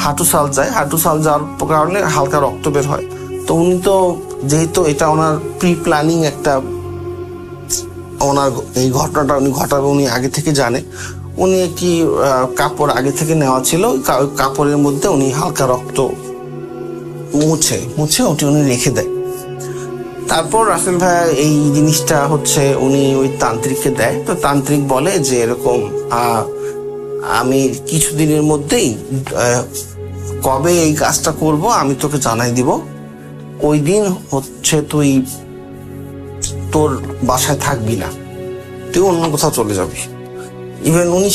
হাঁটু সাল যাওয়ার কারণে হালকা রক্ত বের হয়। তো উনি তো যেহেতু এটা ওনার প্রি প্ল্যানিং একটা, ওনার এই ঘটনাটা উনি ঘটাবে উনি আগে থেকে জানে। উনি একটি কাপড় আগে থেকে নেওয়া ছিল, কাপড়ের মধ্যে উনি হালকা রক্ত মুছে ওটি উনি রেখে দেয়। তারপর রাসেল ভাই এই জিনিসটা হচ্ছে উনি ওই তান্ত্রিককে দেয়। তো তান্ত্রিক বলে যে এরকম আমি কিছুদিনের মধ্যেই কবে এই কাজটা করব আমি তোকে জানাই দিব, ওই দিন হচ্ছে তুই তোর বাসায় থাকবি না, তুই অন্য কোথাও চলে যাবি। ইভেন উনি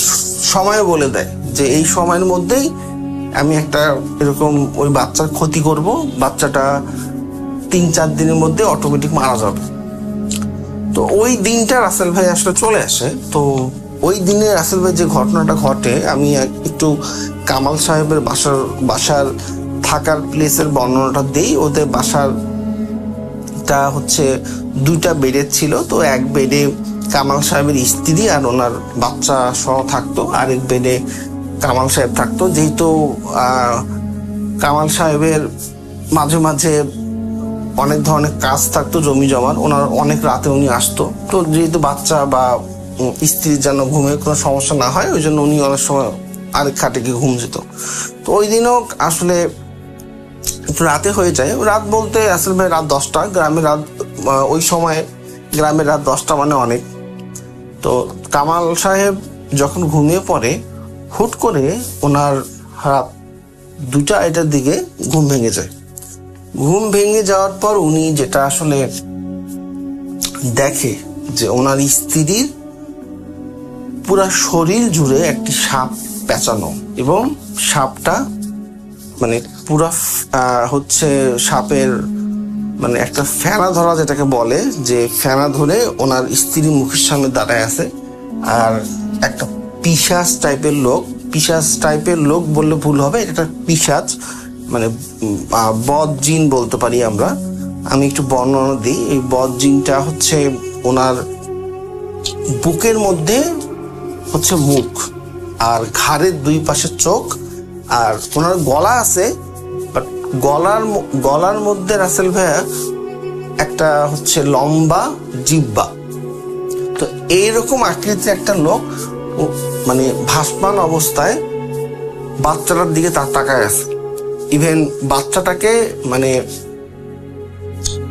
সময় বলে দেয় যে এই সময়ের মধ্যেই আমি একটা এরকম ওই বাচ্চার ক্ষতি করব, বাচ্চাটা 3-4 দিনের মধ্যে অটোমেটিক মারা যাবে। তো ওই দিনটা রাসেল ভাই আসলে চলে আসে। তো ওই দিনে রাসেল ভাই যে ঘটনাটা ঘটে, আমি একটু কামাল সাহেবের বাসার থাকার প্লেসের বর্ণনাটা দিই। ওদের বাসারটা হচ্ছে 2টা বেডের ছিল। তো এক বেডে কামাল সাহেবের স্ত্রী আর ওনার বাচ্চা সহ থাকতো, আরেক বেডে কামাল সাহেব থাকতো। যেহেতু কামাল সাহেবের মাঝে মাঝে অনেক ধরনের কাজ থাকতো জমি জমার, ওনার অনেক রাতে উনি আসতো। তো যেহেতু বাচ্চা বা স্ত্রীর যেন ঘুমের কোনো সমস্যা না হয়, ওই জন্য উনি অনেক সময় আরেক খাটে গিয়ে ঘুম যেত। তো ওই দিনও আসলে একটু রাতে হয়ে যায়। রাত বলতে আসলে ভাই রাত 10টা, গ্রামের রাত ওই সময় গ্রামের রাত 10টা মানে অনেক। তো কামাল সাহেব যখন ঘুমিয়ে পড়ে, হুট করে ওনার রাত 2টা-2:30 দিকে ঘুম ভেঙে যায়। ঘুম ভেঙে যাওয়ার পর উনি যেটা আসলে দেখে যে ওনার স্ত্রীর পুরা শরীর জুড়ে একটি সাপ পেঁচানো, এবং সাপটা মানে পুরা হচ্ছে সাপের মানে একটা ফেনা ধরা, যেটাকে বলে যে ফেনা ধরে ওনার স্ত্রীর মুখের সামনে দাঁড়ায় আছে। আর একটা পিশাচ টাইপের লোক বললে ভুল হবে, এটা একটা পিশাচ মানে বদ জিন বলতে পারি আমরা। আমি একটু বর্ণনা দিই। এই বদ জিনটা হচ্ছে ওনার বুকের মধ্যে হচ্ছে মুখ, আর ঘাড়ের দুই পাশে চোখ, আর ওনার গলা আছে, বাট গলার মধ্যে রাসেল ভাইয়া একটা হচ্ছে লম্বা জিহ্বা। তো এইরকম আকৃতির একটা লোক মানে ভাসমান অবস্থায় বাচ্চাটার দিকে তাকায় আছে। ইভেন বাচ্চাটাকে মানে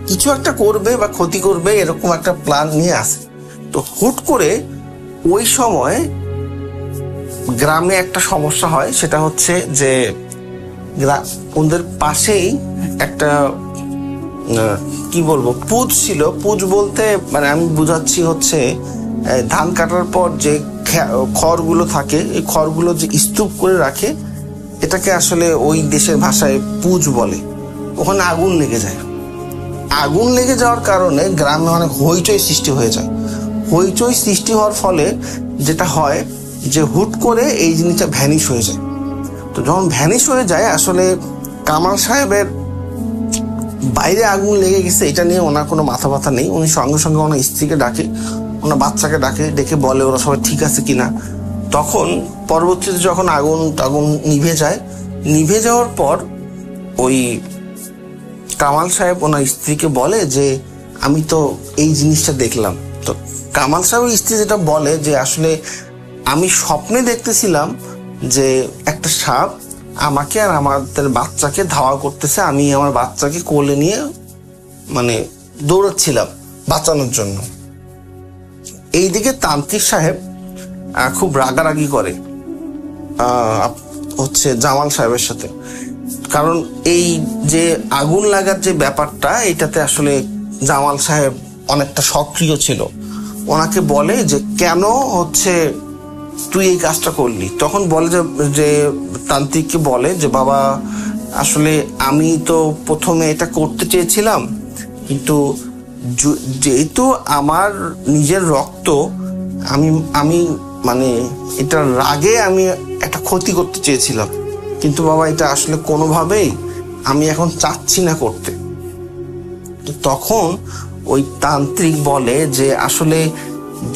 কিছু একটা করবে বা ক্ষতি করবে এরকম একটা প্ল্যান নিয়ে আসে। তো হুট করে ওই সময় গ্রামে একটা সমস্যা হয়, সেটা হচ্ছে যে ওদের পাশেই একটা কি বলবো পুজ ছিল। পুজ বলতে মানে আমি বুঝাচ্ছি হচ্ছে ধান কাটার পর যে খড়গুলো থাকে, এই খড়গুলো যে স্তূপ করে রাখে, এটাকে আসলে ওই দেশের ভাষায় পুজ বলে। ওখানে আগুন লেগে যায়। আগুন লেগে যাওয়ার কারণে গ্রামে অনেক হইচই সৃষ্টি হয়ে যায়। হইচই সৃষ্টি হওয়ার ফলে যেটা হয় যে হুট করে এই জিনিসটা ভ্যানিশ হয়ে যায়। তো যখন ভ্যানিশ হয়ে যায়, আসলে কামাল সাহেবের বাইরে আগুন লেগে গেছে এটা নিয়ে ওনার কোনো মাথা ব্যথা নেই। উনি সঙ্গে সঙ্গে ওনার স্ত্রীকে ডাকে, ওনার বাচ্চাকে ডেকে বলে ওরা সবাই ঠিক আছে কিনা। তখন পরবর্তীতে যখন আগুন নিভে যাওয়ার পর ওই কামাল সাহেব ওনার স্ত্রীকে বলে যে আমি তো এই জিনিসটা দেখলাম। তো কামাল সাহেবের স্ত্রী যেটা বলে যে আসলে আমি স্বপ্নে দেখতেছিলাম যে একটা সাপ আমাকে আর আমাদের বাচ্চাকে ধাওয়া করতেছে, আমি আমার বাচ্চাকে কোলে নিয়ে মানে দৌড়াচ্ছিলাম বাঁচানোর জন্য। এইদিকে তান্ত্রিক সাহেব খুব রাগারাগি করে হচ্ছে জামাল সাহেবের সাথে, কারণ এই যে আগুন লাগার যে ব্যাপারটা, এটাতে আসলে জামাল সাহেব অনেকটা সক্রিয় ছিল। ওনাকে বলে যে কেন হচ্ছে তুই এই কাজটা করলি। তখন বলে যে তান্ত্রিককে বলে যে বাবা আসলে আমি তো প্রথমে এটা করতে চেয়েছিলাম, কিন্তু যেহেতু আমার নিজের রক্ত, আমি মানে এটার রাগে আমি একটা ক্ষতি করতে চেয়েছিলাম, কিন্তু বাবা এটা আসলে কোনোভাবেই আমি এখন চাচ্ছি না করতে। তো তখন ওই তান্ত্রিক বলে যে আসলে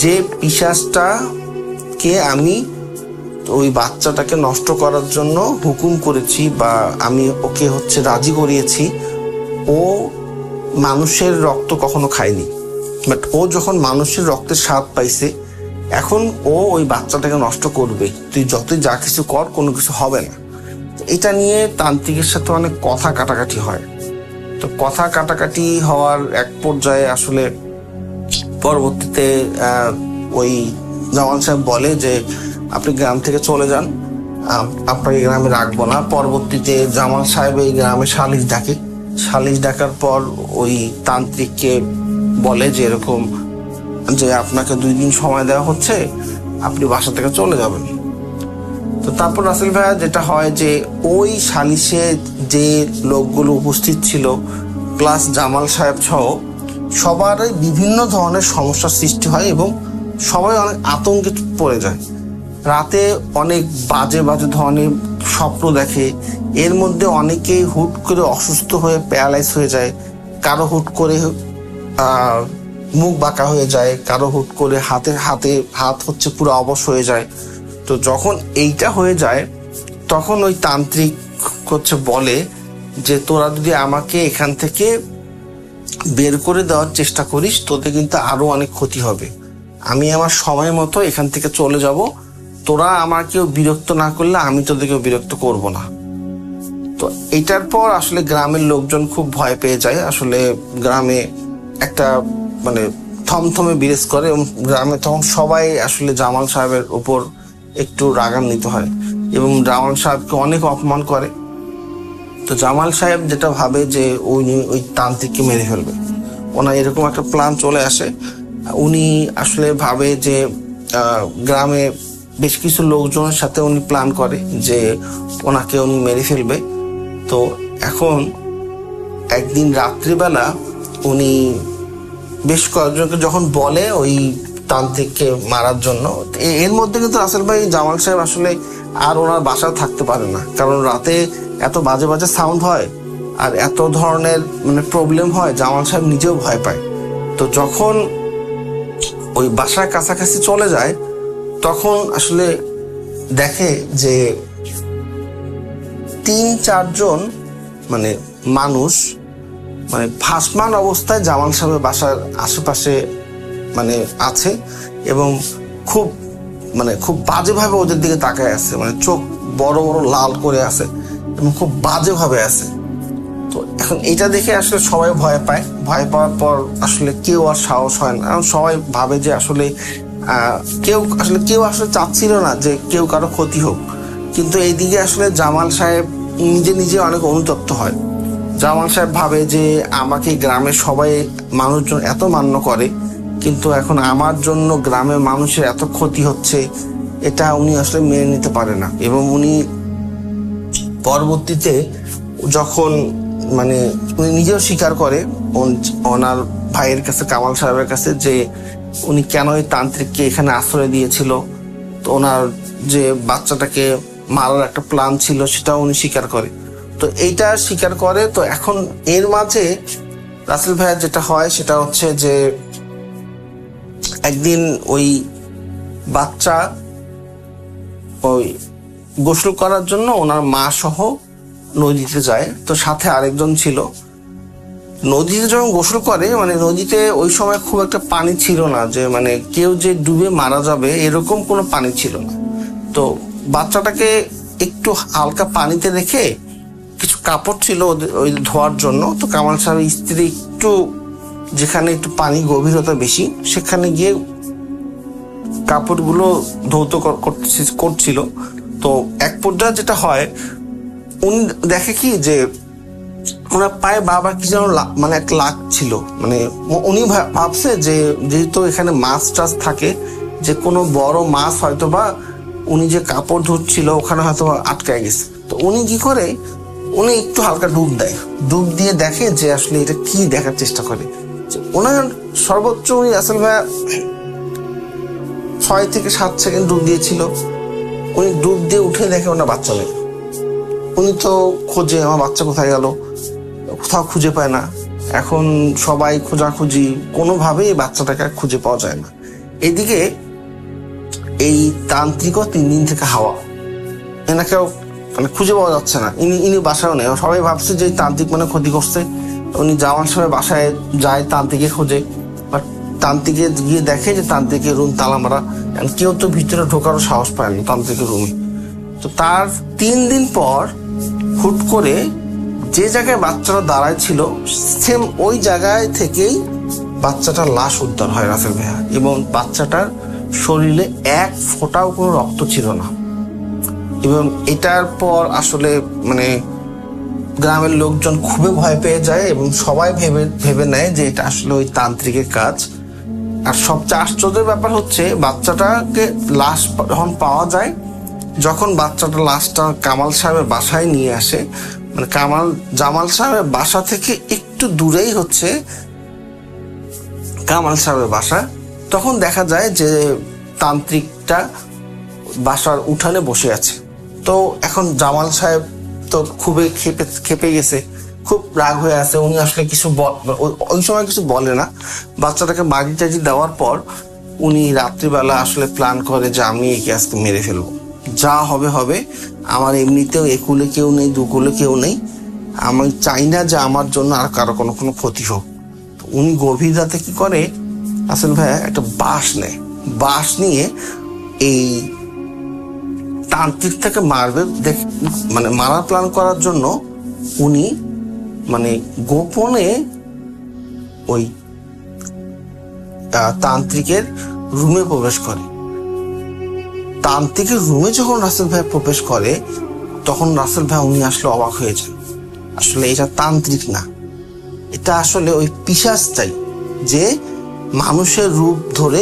যে পিশাচটাকে আমি ওই বাচ্চাটাকে নষ্ট করার জন্য হুকুম করেছি বা আমি ওকে হচ্ছে রাজি করিয়েছি, ও মানুষের রক্ত কখনো খায়নি, বাট ও যখন মানুষের রক্তের স্বাদ পাইছে, এখন ও ওই বাচ্চাটাকে নষ্ট করবে। তুই যতই যা কিছু কর, কোনো কিছু হবে না। এটা নিয়ে তান্ত্রিকের সাথে অনেক কথা কাটাকাটি হয়। তো কথা কাটাকাটি হওয়ার এক পর্যায়ে আসলে পরবর্তীতে ওই জামাল সাহেব বলে যে আপনি গ্রাম থেকে চলে যান, আপনাকে গ্রামে রাখবো না। পরবর্তীতে জামাল সাহেব এই গ্রামে সালিশ ডাকার পর ওই তান্ত্রিককে বলে যে এরকম যে আপনাকে 2 দিন সময় দেওয়া হচ্ছে, আপনি বাসা থেকে চলে যাবেন। তো তারপর রাসেল ভাইয়া যেটা হয় যে ওই সালিশে যে লোকগুলো উপস্থিত ছিল প্লাস জামাল সাহেব সহ সবারই বিভিন্ন ধরনের সমস্যার সৃষ্টি হয় এবং সবাই অনেক আতঙ্কে পড়ে যায়। রাতে অনেক বাজে ধরনের স্বপ্ন দেখে। এর মধ্যে অনেকেই হুট করে অসুস্থ হয়ে প্যারালাইজ হয়ে যায়, কারো হুট করে মুখ বাঁকা হয়ে যায়, কারো হুট করে হাত হচ্ছে পুরো অবশ হয়ে যায়। তো যখন এইটা হয়ে যায় তখন ওই তান্ত্রিক হচ্ছে বলে যে তোরা যদি আমাকে এখান থেকে বের করে দেওয়ার চেষ্টা করিস, তোদের কিন্তু আরো অনেক ক্ষতি হবে। আমি আমার সময় মতো এখান থেকে চলে যাব, তোরা আমাকেও বিরক্ত না করলে আমি তোদেরকেও বিরক্ত করব না। তো এটার পর আসলে গ্রামের লোকজন খুব ভয় পেয়ে যায়। আসলে গ্রামে একটা মানে থমথমে বিরাজ করে এবং গ্রামে তখন সবাই আসলে জামাল সাহেবের উপর একটু রাগান্বিত হয় এবং জামাল সাহেবকে অনেক অপমান করে। তো জামাল সাহেব যেটা ভাবে যে উনি ওই তান্ত্রিককে মেরে ফেলবে, ওনার এরকম একটা প্ল্যান চলে আসে। উনি আসলে ভাবে যে গ্রামে বেশ কিছু লোকজনের সাথে উনি প্ল্যান করে যে ওনাকে উনি মেরে ফেলবে। তো এখন একদিন রাত্রিবেলা উনি বেশ কয়েকজনকে যখন বলে ওই তান্ত্রিককে মারার জন্য, এর মধ্যে কিন্তু রাসেল ভাই জামাল সাহেব আসলে আর ওনার বাসায় থাকতে পারে না, কারণ রাতে এত বাজে বাজে সাউন্ড হয় আর এত ধরনের মানে প্রবলেম হয়, জামাল সাহেব নিজেও ভয় পায়। তো যখন ওই বাসার কাছাকাছি চলে যায় তখন আসলে দেখে যে 3-4 জন মানে মানুষ মানে ভাসমান অবস্থায় জামাল সাহেবের বাসার আশেপাশে মানে আছে এবং খুব বাজেভাবে ওদের দিকে তাকায় আছে, মানে চোখ বড় বড় লাল করে আছে এবং খুব বাজেভাবে আছে। তো এখন এটা দেখে আসলে সবাই ভয় পায়। ভয় পাওয়ার পর আসলে কেউ আর সাহস হয় না, কারণ সবাই ভাবে যে আসলে কেউ আসলে চাচ্ছিল না যে কেউ কারো ক্ষতি হোক। কিন্তু এইদিকে আসলে জামাল সাহেব নিজে অনেক অনুতপ্ত হয়। জামাল সাহেব ভাবে যে আমাকে গ্রামের সবাই মানুষজন এত মান্য করে, কিন্তু এখন আমার জন্য গ্রামের মানুষের এত ক্ষতি হচ্ছে, এটা উনি আসলে মেনে নিতে পারে না। এবং উনি পরবর্তীতে যখন মানে উনি নিজেও স্বীকার করে ওনার ভাইয়ের কাছে, কামাল সাহেবের কাছে, যে উনি কেন এই তান্ত্রিককে এখানে আশ্রয় দিয়েছিল। তো ওনার যে বাচ্চাটাকে মারার একটা প্ল্যান ছিল সেটাও উনি স্বীকার করে। তো এইটা স্বীকার করে। তো এখন এর মাঝে রাসেল ভাইয়ের যেটা হয় সেটা হচ্ছে যে একদিন ওই বাচ্চা ওই গোসল করার জন্য ওনার মা সহ নদীতে যায়। তো সাথে আরেকজন ছিল। নদীতে যখন গোসল করে, মানে নদীতে ওই সময় খুব একটা পানি ছিল না, যে মানে কেউ যে ডুবে মারা যাবে এরকম কোনো পানি ছিল না। তো বাচ্চাটাকে একটু হালকা পানিতে রেখে কিছু কাপড় ছিল ওই ধোয়ার জন্য। তো কামাল সাহেবের স্ত্রী একটু যেখানে একটু পানি গভীরতা বেশি সেখানে গিয়ে কাপড়গুলো ধৌত করছিল। তো এক পর্যায়ে যেটা হয়, উনি দেখে কি যে ওনার পায়ে বাবা কি যেন মানে এক লাগ ছিল। মানে উনি ভাবছে যে যেহেতু এখানে মাছ টাছ থাকে, যে কোনো বড় মাছ হয়তো বা উনি যে কাপড় ধুচ্ছিল ওখানে হয়তো আটকায় গেছে। তো উনি কি করে, উনি একটু হালকা ডুব দেয়, ডুব দিয়ে দেখে যে আসলে এটা কি দেখার চেষ্টা করে। ওনার সর্বোচ্চ উনি রাসেল ভাইয়া 6 থেকে 7 সেকেন্ড ডুব দিয়েছিল। উনি ডুব দিয়ে উঠে দেখে ওনার বাচ্চা নেই। উনি তো খোঁজে আমার বাচ্চা কোথায় গেল, কোথাও খুঁজে পায় না। এখন সবাই খোঁজাখুঁজি, কোনোভাবেই বাচ্চাটাকে খুঁজে পাওয়া যায় না। এদিকে এই তান্ত্রিকও 3 দিন থেকে হাওয়া, এনাকেও মানে খুঁজে পাওয়া যাচ্ছে না। ইনি বাসায়ও নেই। সবাই ভাবছে যে তান্ত্রিক মানে ক্ষতি করছে। উনি জামাল সাহেবের বাসায় যায় তান্ত্রিকে খোঁজে, বাট তান্ত্রিকে গিয়ে দেখে যে তান্ত্রিকের রুম তালা মারা, কেউ তো ভিতরে ঢোকারও সাহস পায় না তান্ত্রিকের রুমে। তো তার 3 দিন পর হুট করে যে জায়গায় বাচ্চাটা দাঁড়ায় ছিল সেম ওই জায়গায় থেকেই বাচ্চাটার লাশ উদ্ধার হয় রাসেল ভাইয়া, এবং বাচ্চাটার শরীরে 1 ফোঁটাও কোনো রক্ত ছিল না। এবং এটার পর আসলে মানে গ্রামের লোকজন খুবই ভয় পেয়ে যায় এবং সবাই ভেবে নেয় যে এটা আসলে ওই তান্ত্রিকের কাজ। আর সবচেয়ে আশ্চর্যের ব্যাপার হচ্ছে, বাচ্চাটাকে লাশ যখন পাওয়া যায়, যখন বাচ্চাটা লাশটা কামাল সাহেবের বাসায় নিয়ে আসে, মানে জামাল সাহেবের বাসা থেকে একটু দূরেই হচ্ছে কামাল সাহেবের বাসা, তখন দেখা যায় যে তান্ত্রিকটা বাসার উঠানে বসে আছে। তো এখন জামাল সাহেব তো খুবই খেপে গেছে, খুব রাগ হয়ে আছে। উনি আসলে ওই সময় কিছু বলে না। বাচ্চাটাকে বাড়ি টাজি দেওয়ার পর উনি রাত্রিবেলা আসলে প্ল্যান করে যে আমি একে আজকে মেরে ফেলবো, যা হবে হবে। আমার এমনিতেও একুলে কেউ নেই, দুকুলে কেউ নেই, আমি চাই না যে আমার জন্য আর কারো কোনো ক্ষতি হোক। উনি গভীর রাতে কি করে, আসলে ভাইয়া একটা বাঁশ নেয়, বাঁশ নিয়ে এই তান্ত্রিকটাকে মারবে, মানে মারার প্ল্যান করার জন্য উনি মানে গোপনে ওই তান্ত্রিকের রুমে প্রবেশ করে। তান্ত্রিকের রুমে যখন রাসেল ভাই প্রবেশ করে, তখন রাসেল ভাই উনি আসলে অবাক হয়ে যায়। আসলে এটা তান্ত্রিক না, এটা আসলে ওই পিশাচটাই যে মানুষের রূপ ধরে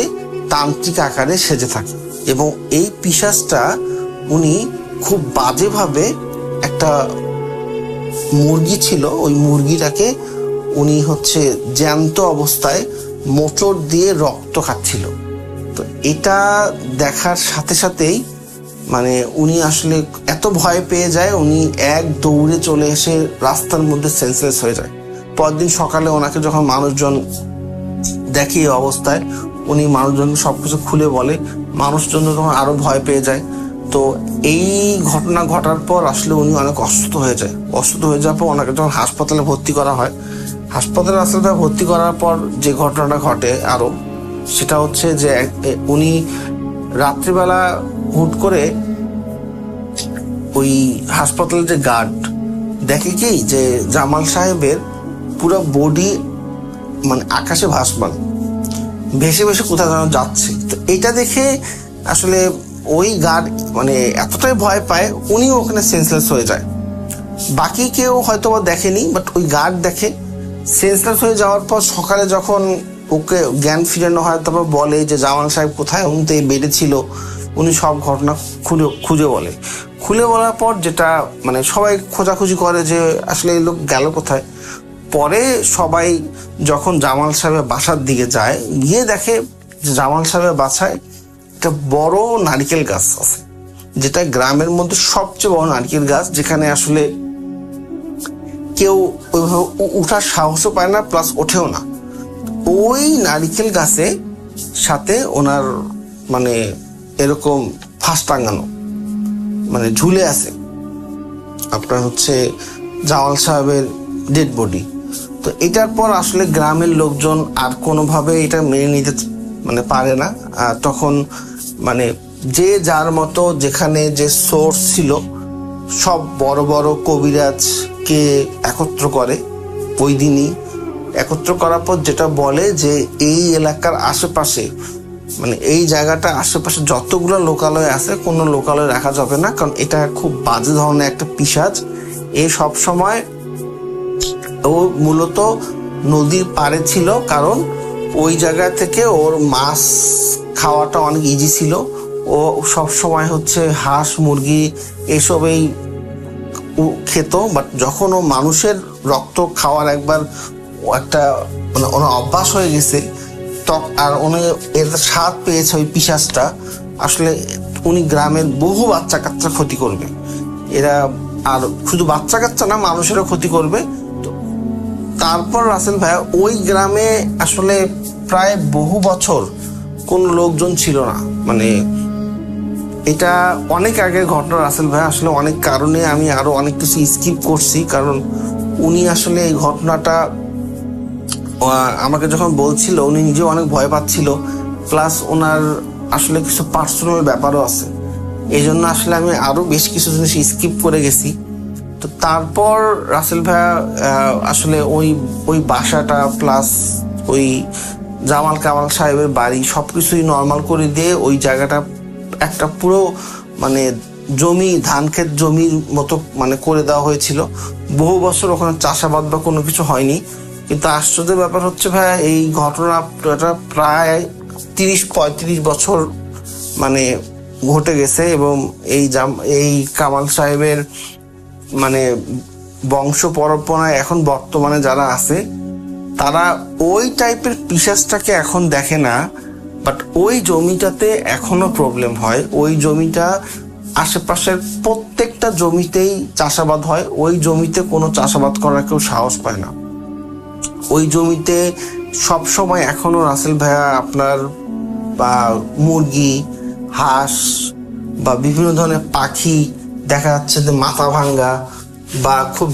তান্ত্রিক আকারে সেজে থাকে। এবং এই পিশাচটা উনি খুব বাজেভাবে, একটা মুরগি ছিল, ওই মুরগিটাকে উনি হচ্ছে জ্যান্ত অবস্থায় মোচড় দিয়ে রক্ত খাচ্ছিল। তো এটা দেখার সাথে সাথেই মানে উনি আসলে এত ভয় পেয়ে যায়, উনি এক দৌড়ে চলে এসে রাস্তার মধ্যে সেন্সলেস হয়ে যায়। পরদিন সকালে ওনাকে যখন মানুষজন দেখে এই অবস্থায়, উনি মানুষজন সবকিছু খুলে বলে, মানুষজন তখন আরো ভয় পেয়ে যায়। তো এই ঘটনা ঘটার পর আসলে উনি অনেক অসুস্থ হয়ে যায়। অসুস্থ হয়ে যাওয়ার পর ওনাকে যখন হাসপাতালে ভর্তি করা হয়, হাসপাতালে আসলে ভর্তি করার পর যে ঘটনাটা ঘটে আরো, সেটা হচ্ছে যে উনি রাত্রিবেলা হুট করে ওই হাসপাতালের যে গার্ড দেখে কি যে জামাল সাহেবের পুরো বডি মানে আকাশে ভাসমান, ভেসে ভেসে কোথাও যেন যাচ্ছে। তো এটা দেখে আসলে ওই গার্ড মানে এতটাই ভয় পায়, উনিও ওখানে সেন্সলেস হয়ে যায়। বাকি কেউ হয়তো বা দেখেনি, বাট ওই গার্ড দেখে। সেন্সলেস হয়ে যাওয়ার পর সকালে যখন ওকে জ্ঞান ফিরানো হয়, তারপর বলে যে জামাল সাহেব কোথায়, উনি তো এই বেডে ছিল। উনি সব ঘটনা খুলে বলার পর যেটা মানে সবাই খোঁজাখুঁজি করে যে আসলে এই লোক গেল কোথায়। পরে সবাই যখন জামাল সাহেবের বাসার দিকে যায়, গিয়ে দেখে যে জামাল সাহেবের বাসায় একটা বড় নারকেল গাছ আছে, যেটা গ্রামের মধ্যে সবচেয়ে বড় নারকেল গাছ, যেখানে আসলে কেউ ওইভাবে উঠার সাহসও পায় না, প্লাস ওঠেও না। ওই নারকেল গাছে সাথে ওনার মানে এরকম ফাঁস টাঙানো, মানে ঝুলে আছে আপনার হচ্ছে জামাল সাহেবের ডেড বডি। তো এটার পর আসলে গ্রামের লোকজন আর কোনোভাবে এটা মেনে নিতে মানে পারে না। তখন মানে যে যার মতো যেখানে যে সোর্স ছিল, সব বড় বড় কবিরাজকে একত্র করে। ওই দিনই একত্র করার পর যেটা বলে যে এই এলাকার আশেপাশে মানে এই জায়গাটা আশেপাশে যতগুলো লোকালয় আছে, কোনো লোকালয় রাখা যাবে না, কারণ এটা খুব বাজে ধরনের একটা পিশাচ। এ সব সময় ও মূলত নদীর পাড়ে ছিল, কারণ ওই জায়গা থেকে ওর মাছ খাওয়াটা অনেক ইজি ছিল। ও সব সময় হচ্ছে হাঁস মুরগি এসবেই খেত। বাট যখন ও মানুষের রক্ত খাওয়ার একবার একটা মানে ওনার অভ্যাস হয়ে গেছে, আর উনি এর স্বাদ পেয়েছে ওই পিশাচটা, আসলে উনি গ্রামের বহু বাচ্চা কাচ্চা ক্ষতি করবে। এরা আর শুধু বাচ্চা কাচ্চা না, মানুষেরও ক্ষতি করবে। তারপর রাসেল ভাইয়া ওই গ্রামে আসলে প্রায় বহু বছর কোনো লোকজন ছিল না। মানে এটা অনেক আগের ঘটনা রাসেল ভাই, আসলে অনেক কারণে আমি আরো অনেক কিছু স্কিপ করছি, কারণ উনি আসলে এই ঘটনাটা আমাকে যখন বলছিল, উনি নিজেও অনেক ভয় পাচ্ছিল, প্লাস ওনার আসলে কিছু পার্সোনাল ব্যাপারও আছে। এই জন্য আসলে আমি আরো বেশ কিছু জিনিস স্কিপ করে গেছি। তো তারপর রাসেল ভাইয়া আসলে ওই বাসাটা প্লাস ওই জামাল কামাল সাহেবের বাড়ি সবকিছুই নর্মাল করে দিয়ে ওই জায়গাটা একটা পুরো মানে জমি, ধান ক্ষেত জমির মতো মানে করে দেওয়া হয়েছিল। বহু বছর ওখানে চাষাবাদ বা কোনো কিছু হয়নি। কিন্তু আশ্চর্যের ব্যাপার হচ্ছে ভাইয়া, এই ঘটনাটা প্রায় 30-35 বছর মানে ঘটে গেছে, এবং এই কামাল সাহেবের মানে বংশ পরম্পরায় এখন বর্তমানে যারা আছে, তারা ওই টাইপের পিশাচটাকে এখন দেখে না। বাট ওই জমিটাতে এখনো প্রবলেম হয়। ওই জমিটা আশেপাশের প্রত্যেকটা জমিতেই চাষাবাদ হয়। ওই জমিতে কোনো চাষাবাদ করার কেউ সাহস পায় না। ওই জমিতে সব সময় এখনো রাসেল ভাইয়া আপনার বা মুরগি, হাঁস বা বিভিন্ন ধরনের পাখি দেখা যাচ্ছে যে মাথা ভাঙ্গা বা খুব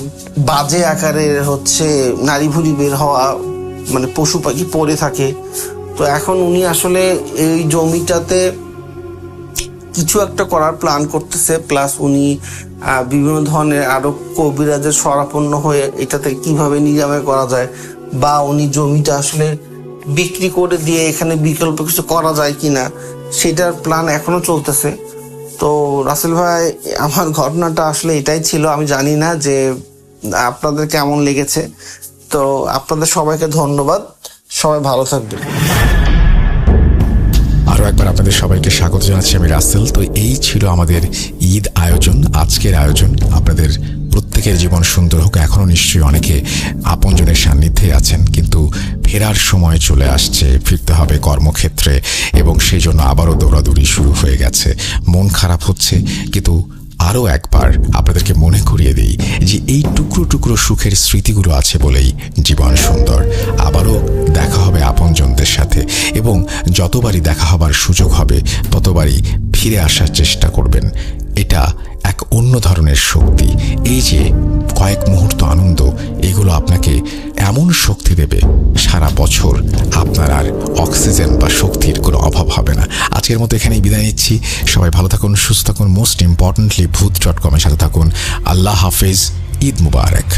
বাজে আকারের হচ্ছে নাড়ি ভুড়ি বের হওয়া মানে পশু পাখি পড়ে থাকে। তো এখন উনি আসলে এই জমিটাতে কিছু একটা করার প্ল্যান করতেছে, প্লাস উনি বিভিন্ন ধরনের আরো কবিরাজের শরণাপন্ন হয়ে এটাতে কিভাবে নিরাময় করা যায়, বা উনি জমিটা আসলে বিক্রি করে দিয়ে এখানে বিকল্প কিছু করা যায় কিনা, সেটার প্ল্যান এখনো চলতেছে। তো রাসেল ভাই, আমার ঘটনাটা আসলে এটাই ছিল। আমি জানি না যে আপনাদের কেমন লেগেছে। তো আপনাদের সবাইকে ধন্যবাদ, সবাই ভালো থাকবেন। আরও একবার আপনাদের সবাইকে স্বাগত জানাচ্ছি, আমি রাসেল। তো এই ছিল আমাদের ঈদ আয়োজন, আজকের আয়োজন। আপনাদের প্রত্যেকের জীবন সুন্দর হোক। এখনও নিশ্চয়ই অনেকে আপনজনের সান্নিধ্যে আছেন, কিন্তু ফেরার সময় চলে আসছে, ফিরতে হবে কর্মক্ষেত্রে, এবং সেই জন্য আবারও দৌড়াদৌড়ি শুরু হয়ে গেছে। মন খারাপ হচ্ছে, কিন্তু আরও একবার আপনাদেরকে মনে করিয়ে দিই যে এই টুকরো টুকরো সুখের স্মৃতিগুলো আছে বলেই জীবন সুন্দর। আবারও দেখা হবে আপনজনদের সাথে, এবং যতবারই দেখা হবার সুযোগ হবে ততবারই ফিরে আসার চেষ্টা করবেন। এটা এক অন্য ধরনের শক্তি। এই যে কয়েক মুহূর্ত আনন্দ, এগুলো আপনাকে এমন শক্তি দেবে, সারা বছর আপনার আর অক্সিজেন বা শক্তির কোনো অভাব হবে না। আজকের মতো এখানেই বিদায় নিচ্ছি। সবাই ভালো থাকুন, সুস্থ থাকুন, মোস্ট ইম্পর্টেন্টলি ভূত.com-এর সাথে থাকুন। আল্লাহ হাফেজ, ঈদ মুবারক।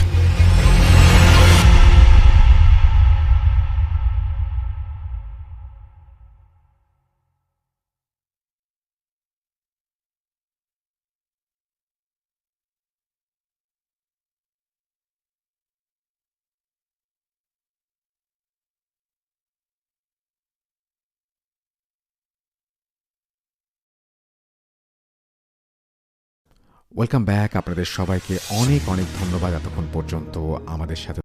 Welcome back. আপনাদের সবাইকে অনেক অনেক ধন্যবাদ এতক্ষণ পর্যন্ত আমাদের সাথে